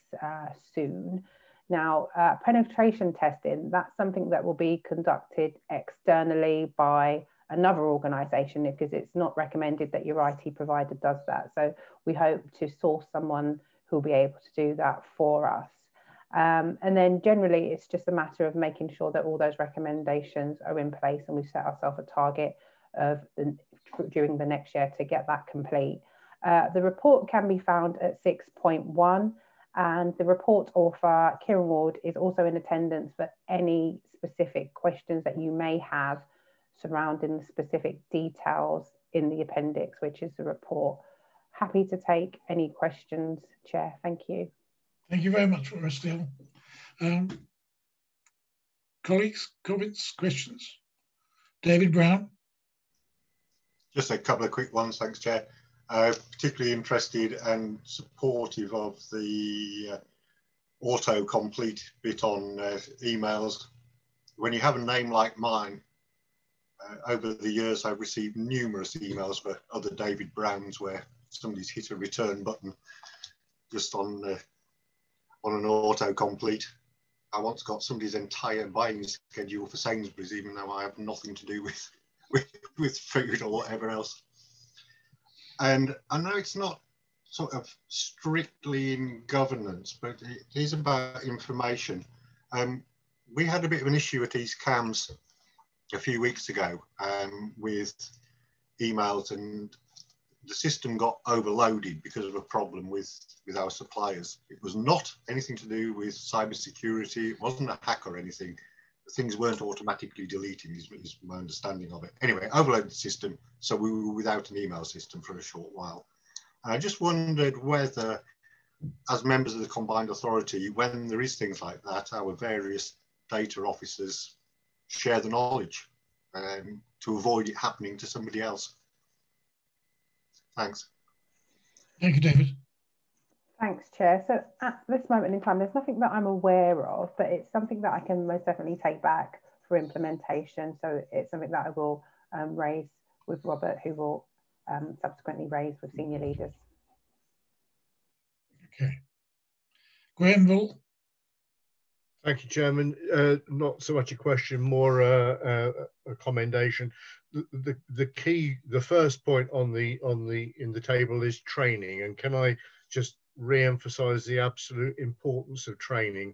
soon. Now, penetration testing, that's something that will be conducted externally by another organisation, because it's not recommended that your IT provider does that. So we hope to source someone who'll be able to do that for us. And then generally, it's just a matter of making sure that all those recommendations are in place, and we've set ourselves a target of during the next year to get that complete. The report can be found at 6.1, and the report author, Kieran Ward, is also in attendance for any specific questions that you may have surrounding the specific details in the appendix, which is the report. Happy to take any questions, Chair. Thank you. Thank you very much, Rochelle. Colleagues, comments, questions? David Brown. Just a couple of quick ones, thanks, Chair. Particularly interested and supportive of the autocomplete bit on emails. When you have a name like mine, over the years I've received numerous emails for other David Browns where somebody's hit a return button just on an autocomplete. I once got somebody's entire buying schedule for Sainsbury's, even though I have nothing to do with food or whatever else. And I know it's not sort of strictly in governance, but it is about information. We had a bit of an issue at East Cams a few weeks ago with emails, and the system got overloaded because of a problem with our suppliers. It was not anything to do with cybersecurity. It wasn't a hack or anything. Things weren't automatically deleting, is my understanding of it. Anyway, overloaded the system, so we were without an email system for a short while. And I just wondered whether, as members of the Combined Authority, when there is things like that, our various data officers share the knowledge to avoid it happening to somebody else. Thanks. Thank you, David. Thanks, Chair. So at this moment in time, there's nothing that I'm aware of, but it's something that I can most definitely take back for implementation. So it's something that I will raise with Robert, who will subsequently raise with senior leaders. Okay. Grenville. Thank you, Chairman. Not so much a question, more a commendation. The first point in the table is training, and can I just re-emphasize the absolute importance of training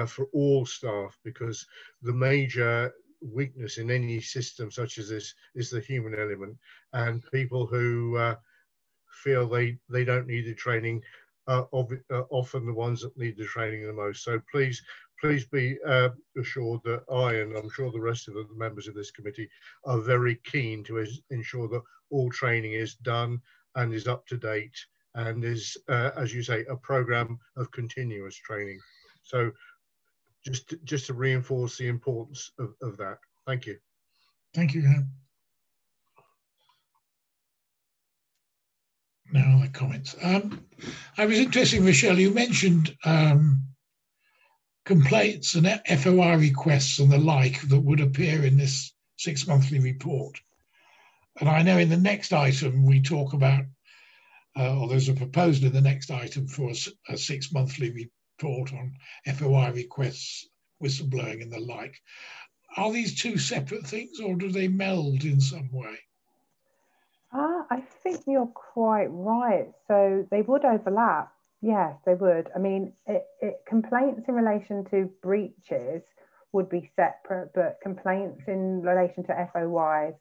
for all staff, because the major weakness in any system such as this is the human element, and people who feel they don't need the training are often the ones that need the training the most. So please be assured that I, and I'm sure the rest of the members of this committee, are very keen to ensure that all training is done and is up to date, and is, as you say, a program of continuous training. So just to reinforce the importance of that. Thank you. Thank you, Graham. Now the comments. I was interested, Rochelle, you mentioned complaints and FOI requests and the like that would appear in this 6-monthly report. And I know in the next item we talk about, or there's a proposal in the next item for a 6-monthly report on FOI requests, whistleblowing and the like. Are these two separate things, or do they meld in some way? I think you're quite right. So they would overlap. Yes, they would. I mean, complaints in relation to breaches would be separate, but complaints in relation to FOIs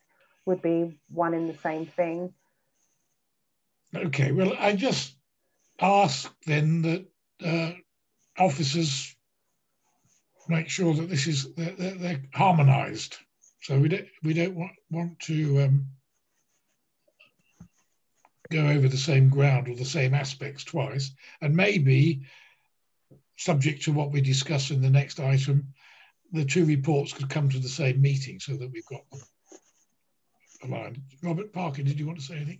would be one and the same thing. Okay, well, I just ask then that officers make sure that this is they're harmonised. So we don't want to go over the same ground or the same aspects twice, and maybe, subject to what we discuss in the next item, the two reports could come to the same meeting so that we've got them aligned. Robert Parker, did you want to say anything?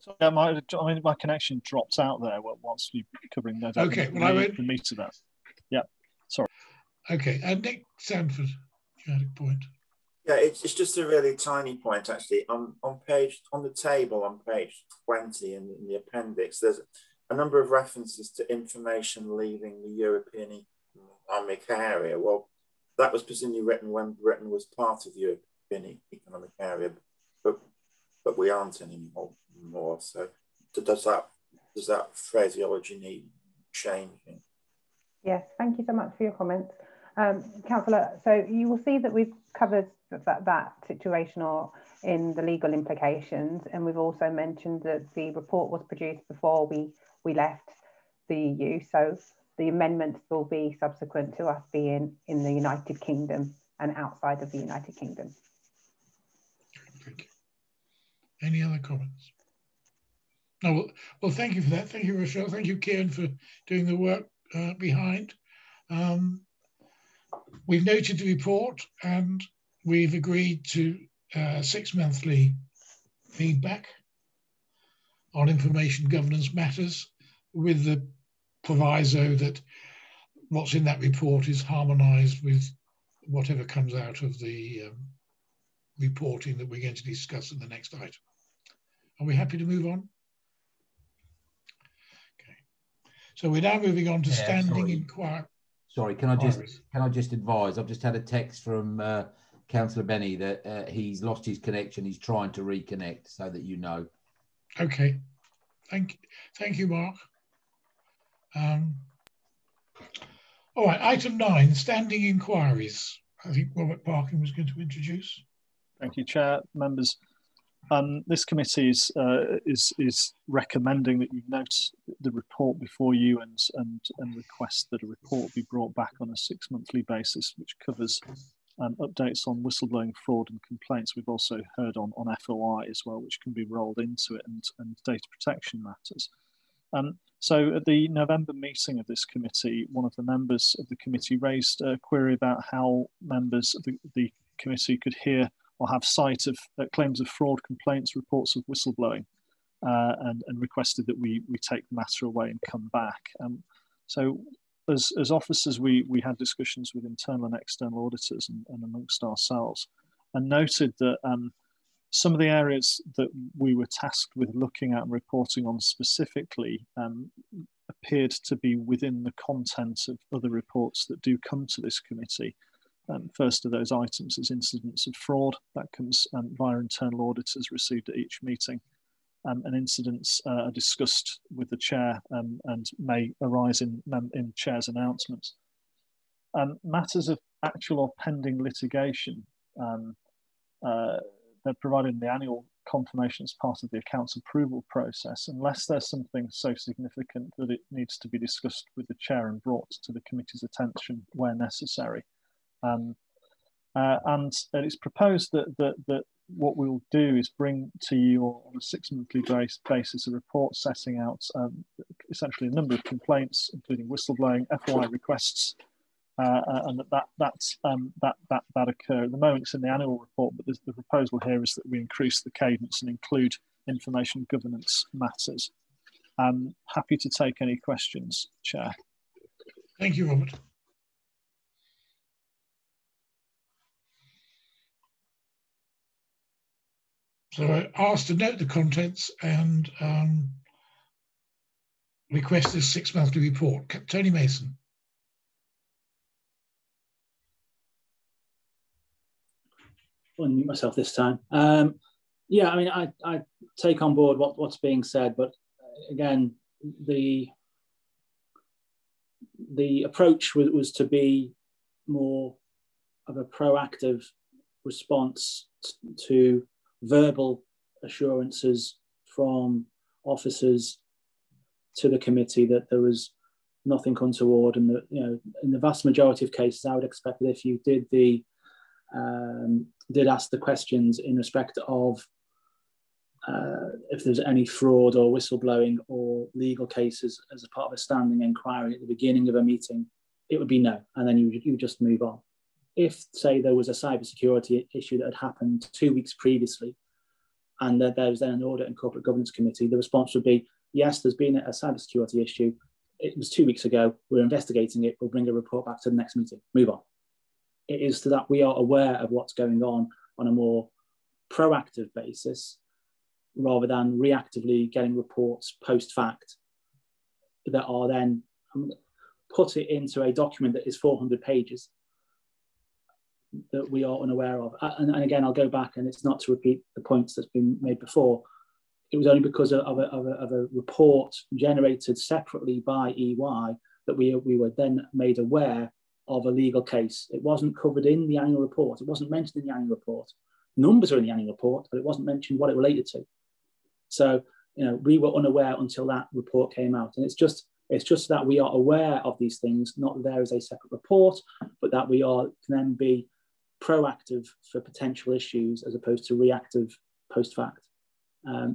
So, yeah, my connection dropped out there whilst you covering those. Okay, well, I went the meat of that. Yeah, sorry. Okay, and Nick Sanford, you had a point. Yeah, it's just a really tiny point actually. On the table on page 20 in the appendix, there's a number of references to information leaving the European Economic Area. Well, that was presumably written when Britain was part of the European Economic Area, but we aren't anymore. So does that phraseology need changing? Yes, thank you so much for your comments. Councillor, so you will see that we've covered that situation or in the legal implications, and we've also mentioned that the report was produced before we left the EU, so the amendments will be subsequent to us being in the United Kingdom and outside of the United Kingdom. Thank you. Any other comments? No, well, thank you for that. Thank you, Rochelle. Thank you, Kieran, for doing the work behind. We've noted the report and we've agreed to 6 monthly feedback. on information governance matters, with the proviso that what's in that report is harmonised with whatever comes out of the reporting that we're going to discuss in the next item. Are we happy to move on? Okay. So we're now moving on to standing inquiry. Sorry, can I just advise? I've just had a text from Councillor Benny that he's lost his connection. He's trying to reconnect, so that you know. Okay, thank you, Mark. All right, item 9, standing inquiries. I think Robert Parkin was going to introduce. Thank you, Chair, members. This committee is recommending that you note the report before you and request that a report be brought back on a 6-monthly basis, which covers updates on whistleblowing, fraud and complaints. We've also heard on FOI as well, which can be rolled into it, and data protection matters. So at the November meeting of this committee, one of the members of the committee raised a query about how members of the committee could hear or have sight of claims of fraud, complaints, reports of whistleblowing, and requested that we take the matter away and come back. So as officers, we had discussions with internal and external auditors and amongst ourselves, and noted that some of the areas that we were tasked with looking at and reporting on specifically appeared to be within the content of other reports that do come to this committee. First of those items is incidents of fraud that comes via internal auditors received at each meeting, and incidents are discussed with the chair and may arise in chair's announcements. Matters of actual or pending litigation, they're provided in the annual confirmation as part of the accounts approval process, unless there's something so significant that it needs to be discussed with the chair and brought to the committee's attention where necessary. And it's proposed that what we'll do is bring to you on a 6-monthly basis a report setting out essentially a number of complaints, including whistleblowing, FOI requests, and that occur. At the moment, it's in the annual report, but the proposal here is that we increase the cadence and include information governance matters. I'm happy to take any questions, Chair. Thank you, Robert. So I asked to note the contents and request this 6-monthly report. Tony Mason. I'll unmute myself this time. Yeah, I mean, I take on board what's being said, but again, the approach was to be more of a proactive response to verbal assurances from officers to the committee that there was nothing untoward, and that, you know, in the vast majority of cases, I would expect that if you did ask the questions in respect of if there's any fraud or whistleblowing or legal cases as a part of a standing inquiry at the beginning of a meeting, it would be no, and then you just move on. If, say, there was a cybersecurity issue that had happened 2 weeks previously, and that there was then an audit and corporate governance committee, the response would be, yes, there's been a cybersecurity issue. It was 2 weeks ago. We're investigating it. We'll bring a report back to the next meeting. Move on. It is so that we are aware of what's going on a more proactive basis, rather than reactively getting reports post-fact that are then put it into a document that is 400 pages that we are unaware of. And again, I'll go back, and it's not to repeat the points that's been made before. It was only because of a report generated separately by EY that we were then made aware of a legal case. It wasn't covered in the annual report. It wasn't mentioned in the annual report. Numbers are in the annual report, but it wasn't mentioned what it related to. So, you know, we were unaware until that report came out. And it's just that we are aware of these things, not that there is a separate report, but that we can then be proactive for potential issues as opposed to reactive post-fact.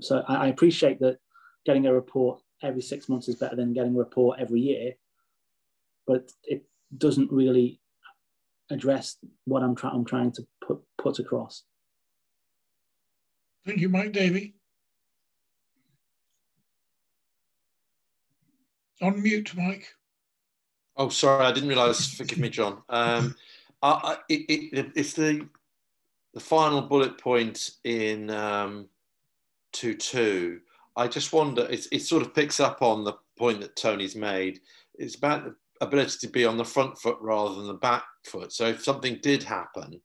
So I appreciate that getting a report every 6 months is better than getting a report every year, but it doesn't really address what I'm trying to put across. Thank you, Mike Davey. On mute, Mike. Oh, sorry, I didn't realise. Forgive me, John. It's the final bullet point in 2.2. I just wonder. It sort of picks up on the point that Tony's made. It's about the ability to be on the front foot rather than the back foot. So if something did happen,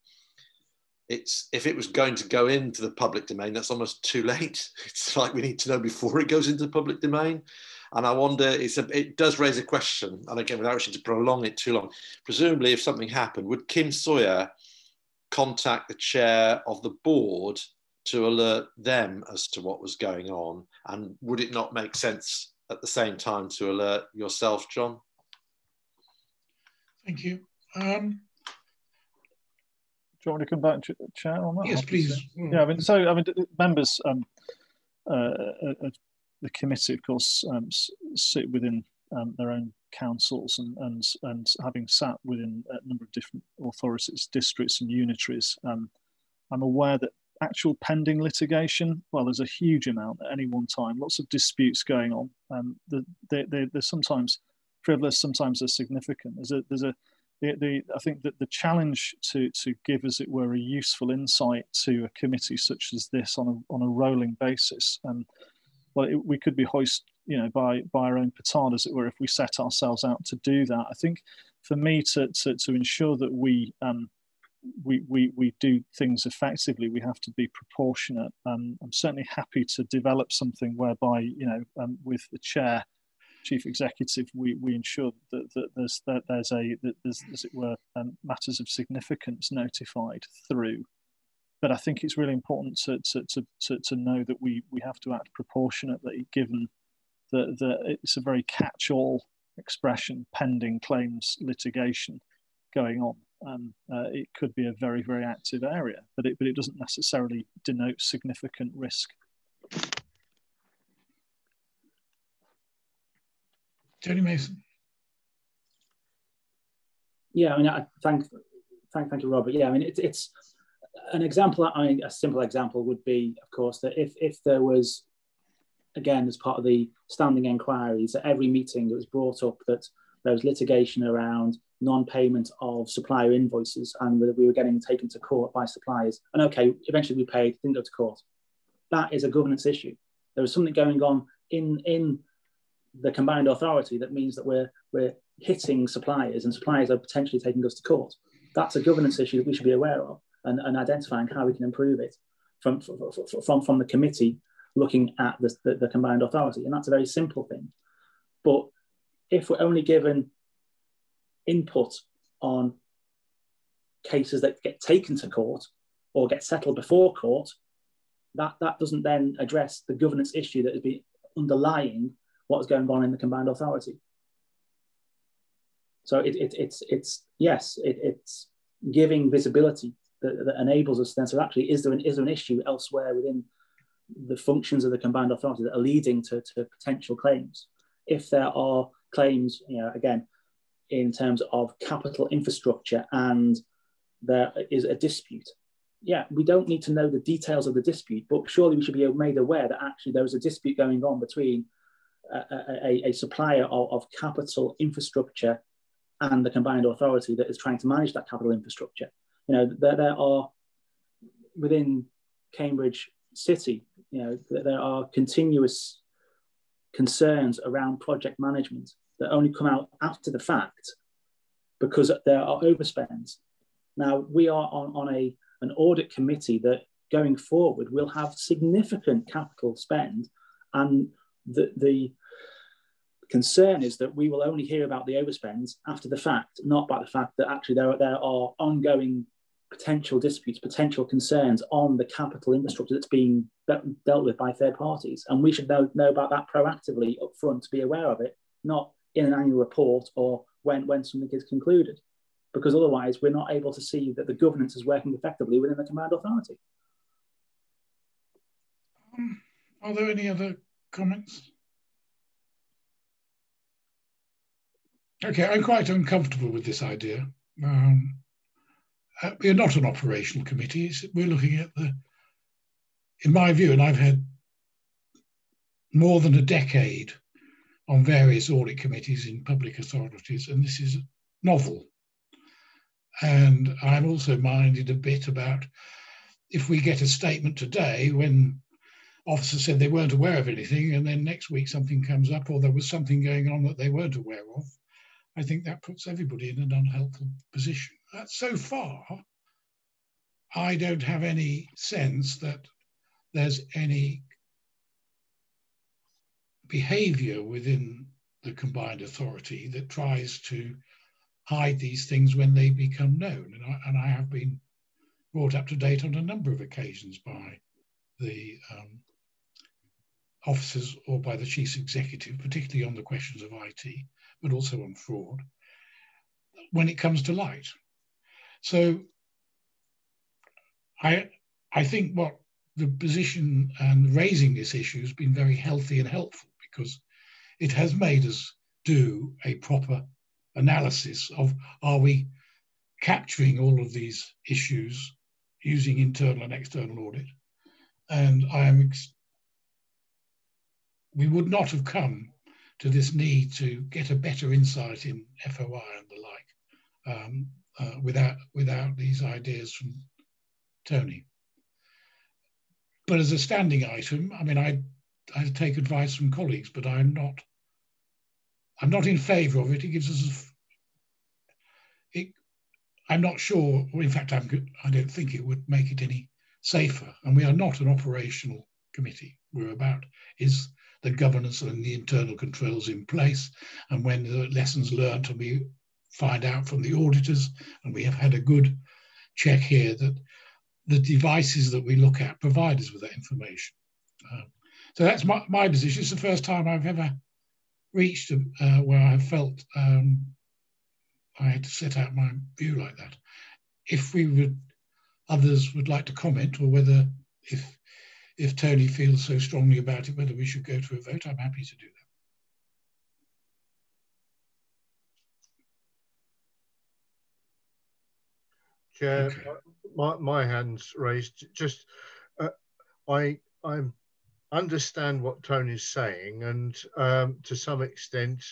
if it was going to go into the public domain, that's almost too late. It's like we need to know before it goes into the public domain. And I wonder, it does raise a question, and again, without wishing to prolong it too long, presumably if something happened, would Kim Sawyer contact the chair of the board to alert them as to what was going on? And would it not make sense at the same time to alert yourself, John? Thank you. Do you want me to come back, Chair, on that? Yes, please. Yeah, members the committee, of course, sit within their own councils and having sat within a number of different authorities, districts and unitaries, I'm aware that actual pending litigation, well, there's a huge amount at any one time, lots of disputes going on. They're sometimes frivolous, sometimes they're significant. I think that the challenge to give, as it were, a useful insight to a committee such as this on a rolling basis, we could be hoisted, by our own petard, as it were, if we set ourselves out to do that. I think for me to ensure that we do things effectively, we have to be proportionate. I'm certainly happy to develop something whereby, with the chair, chief executive, we ensure that there's as it were, matters of significance notified through. But I think it's really important to know that we have to act proportionately, given that it's a very catch-all expression, pending claims litigation going on. It could be a very, very active area, but it doesn't necessarily denote significant risk. Tony Mason. Yeah, thank you, Robert. Yeah, it's an example. A simple example would be, of course, that if there was, again, as part of the standing inquiries, at every meeting it was brought up that there was litigation around non-payment of supplier invoices and that we were getting taken to court by suppliers. And okay, eventually we paid, didn't go to court. That is a governance issue. There was something going on in the combined authority that means that we're hitting suppliers and suppliers are potentially taking us to court. That's a governance issue that we should be aware of and identifying how we can improve it from the committee looking at the combined authority. And that's a very simple thing. But if we're only given input on cases that get taken to court or get settled before court, that doesn't then address the governance issue that has been underlying what's going on in the combined authority. So it's giving visibility that enables us then. So actually, is there an issue elsewhere within the functions of the combined authority that are leading to potential claims? If there are claims, again, in terms of capital infrastructure and there is a dispute, we don't need to know the details of the dispute, but surely we should be made aware that actually there is a dispute going on between a supplier of capital infrastructure and the combined authority that is trying to manage that capital infrastructure. There are, within Cambridge City, there are continuous concerns around project management that only come out after the fact because there are overspends. Now, we are on an audit committee that going forward will have significant capital spend, and the concern is that we will only hear about the overspends after the fact, not by the fact that actually there are ongoing potential disputes, potential concerns on the capital infrastructure that's being dealt with by third parties. And we should know about that proactively up front to be aware of it, not in an annual report or when something is concluded, because otherwise we're not able to see that the governance is working effectively within the combined authority. Are there any other comments? Okay, I'm quite uncomfortable with this idea. We're not an operational committee. We're looking at in my view, and I've had more than a decade on various audit committees in public authorities, and this is novel. And I'm also minded a bit about if we get a statement today when officers said they weren't aware of anything, and then next week something comes up or there was something going on that they weren't aware of, I think that puts everybody in an unhelpful position. So far, I don't have any sense that there's any behaviour within the combined authority that tries to hide these things when they become known. And I have been brought up to date on a number of occasions by the officers or by the chief executive, particularly on the questions of IT, but also on fraud, when it comes to light. So I think what the position and raising this issue has been very healthy and helpful, because it has made us do a proper analysis of, are we capturing all of these issues using internal and external audit? And we would not have come to this need to get a better insight in FOI and the like without these ideas from Tony. But as a standing item, I mean, I take advice from colleagues, but I'm not in favour of it. It gives us I'm not sure, or in fact, I don't think it would make it any safer. And we are not an operational committee. We're about, is the governance and the internal controls in place? And when the lessons learned, and we find out from the auditors, and we have had a good check here that the devices that we look at provide us with that information. So that's my position. It's the first time I've ever reached where I felt I had to set out my view like that. If others would like to comment, or whether if Tony feels so strongly about it, whether we should go to a vote, I'm happy to do that. Chair, Okay. my hand's raised. Just I understand what Tony's saying, and to some extent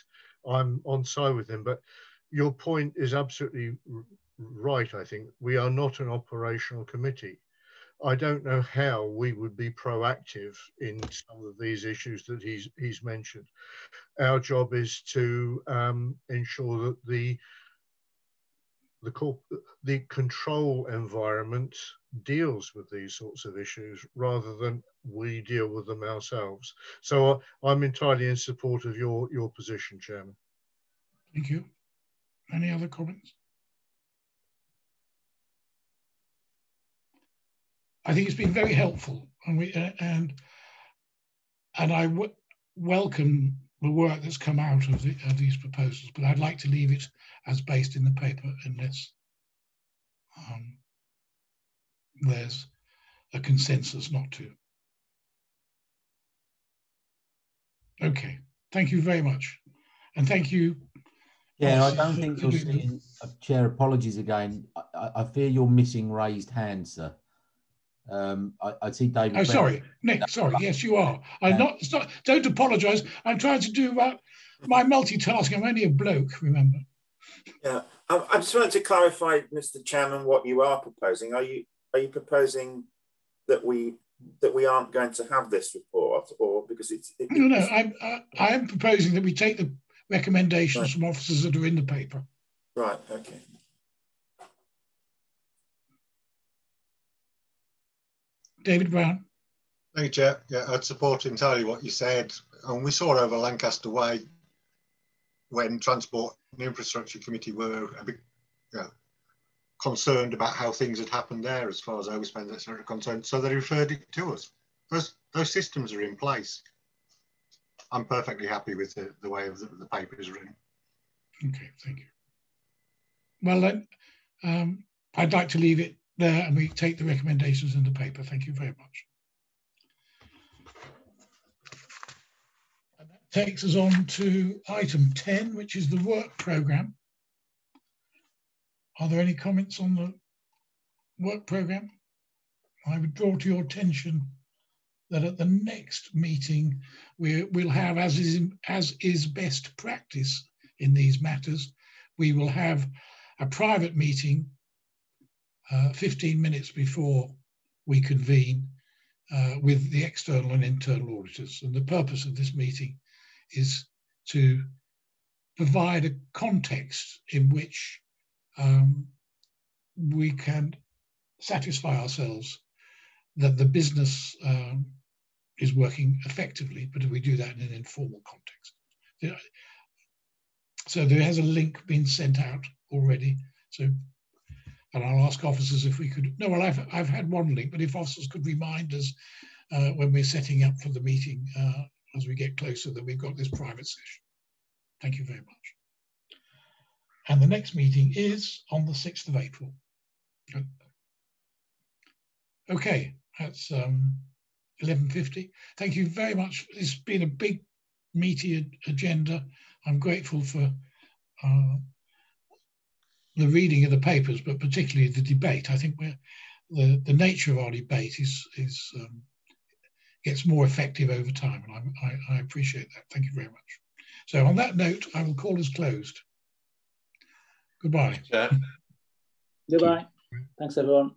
I'm on side with him, but your point is absolutely right. I think we are not an operational committee. I don't know how we would be proactive in some of these issues that he's mentioned. Our job is to ensure that the control environment deals with these sorts of issues rather than we deal with them ourselves. So I'm entirely in support of your position, Chairman. Thank you. Any other comments? I think it's been very helpful, and I welcome the work that's come out of these proposals, but I'd like to leave it as based in the paper unless there's a consensus not to. Okay, thank you very much. And thank you. Yeah, I don't think you're seeing, Chair, apologies again. I fear you're missing raised hands, sir. I see David. Oh, sorry, Nick, sorry. Yes, you are. Don't apologise. I'm trying to do my multitasking. I'm only a bloke, remember. Yeah, I just wanted to clarify, Mr. Chairman, what you are proposing. Are you proposing that we aren't going to have this report, or because No, I am proposing that we take the recommendations from officers that are in the paper. Right. Okay. David Brown. Thank you, Chair. Yeah, I'd support entirely what you said. And we saw over Lancaster Way when Transport and Infrastructure Committee were a bit concerned about how things had happened there as far as overspend, etc. concerned. So they referred it to us. Those systems are in place. I'm perfectly happy with the way the paper is written. Okay, thank you. Well then, I'd like to leave it there and we take the recommendations in the paper. Thank you very much. And that takes us on to item 10, which is the work programme. Are there any comments on the work programme? I would draw to your attention that at the next meeting we'll have, as is best practice in these matters, we will have a private meeting 15 minutes before we convene with the external and internal auditors. And the purpose of this meeting is to provide a context in which we can satisfy ourselves that the business is working effectively, but we do that in an informal context. So there has a link been sent out already. So, and I'll ask officers if we could, no, well, I've had one link, but if officers could remind us when we're setting up for the meeting as we get closer that we've got this private session. Thank you very much. And the next meeting is on the 6th of April. Okay, that's 11:50. Thank you very much. It's been a big, meaty agenda. I'm grateful for the reading of the papers, but particularly the debate. I think the nature of our debate gets more effective over time, and I appreciate that. Thank you very much. So on that note, I will call us closed. Goodbye. Goodbye. Thanks, everyone.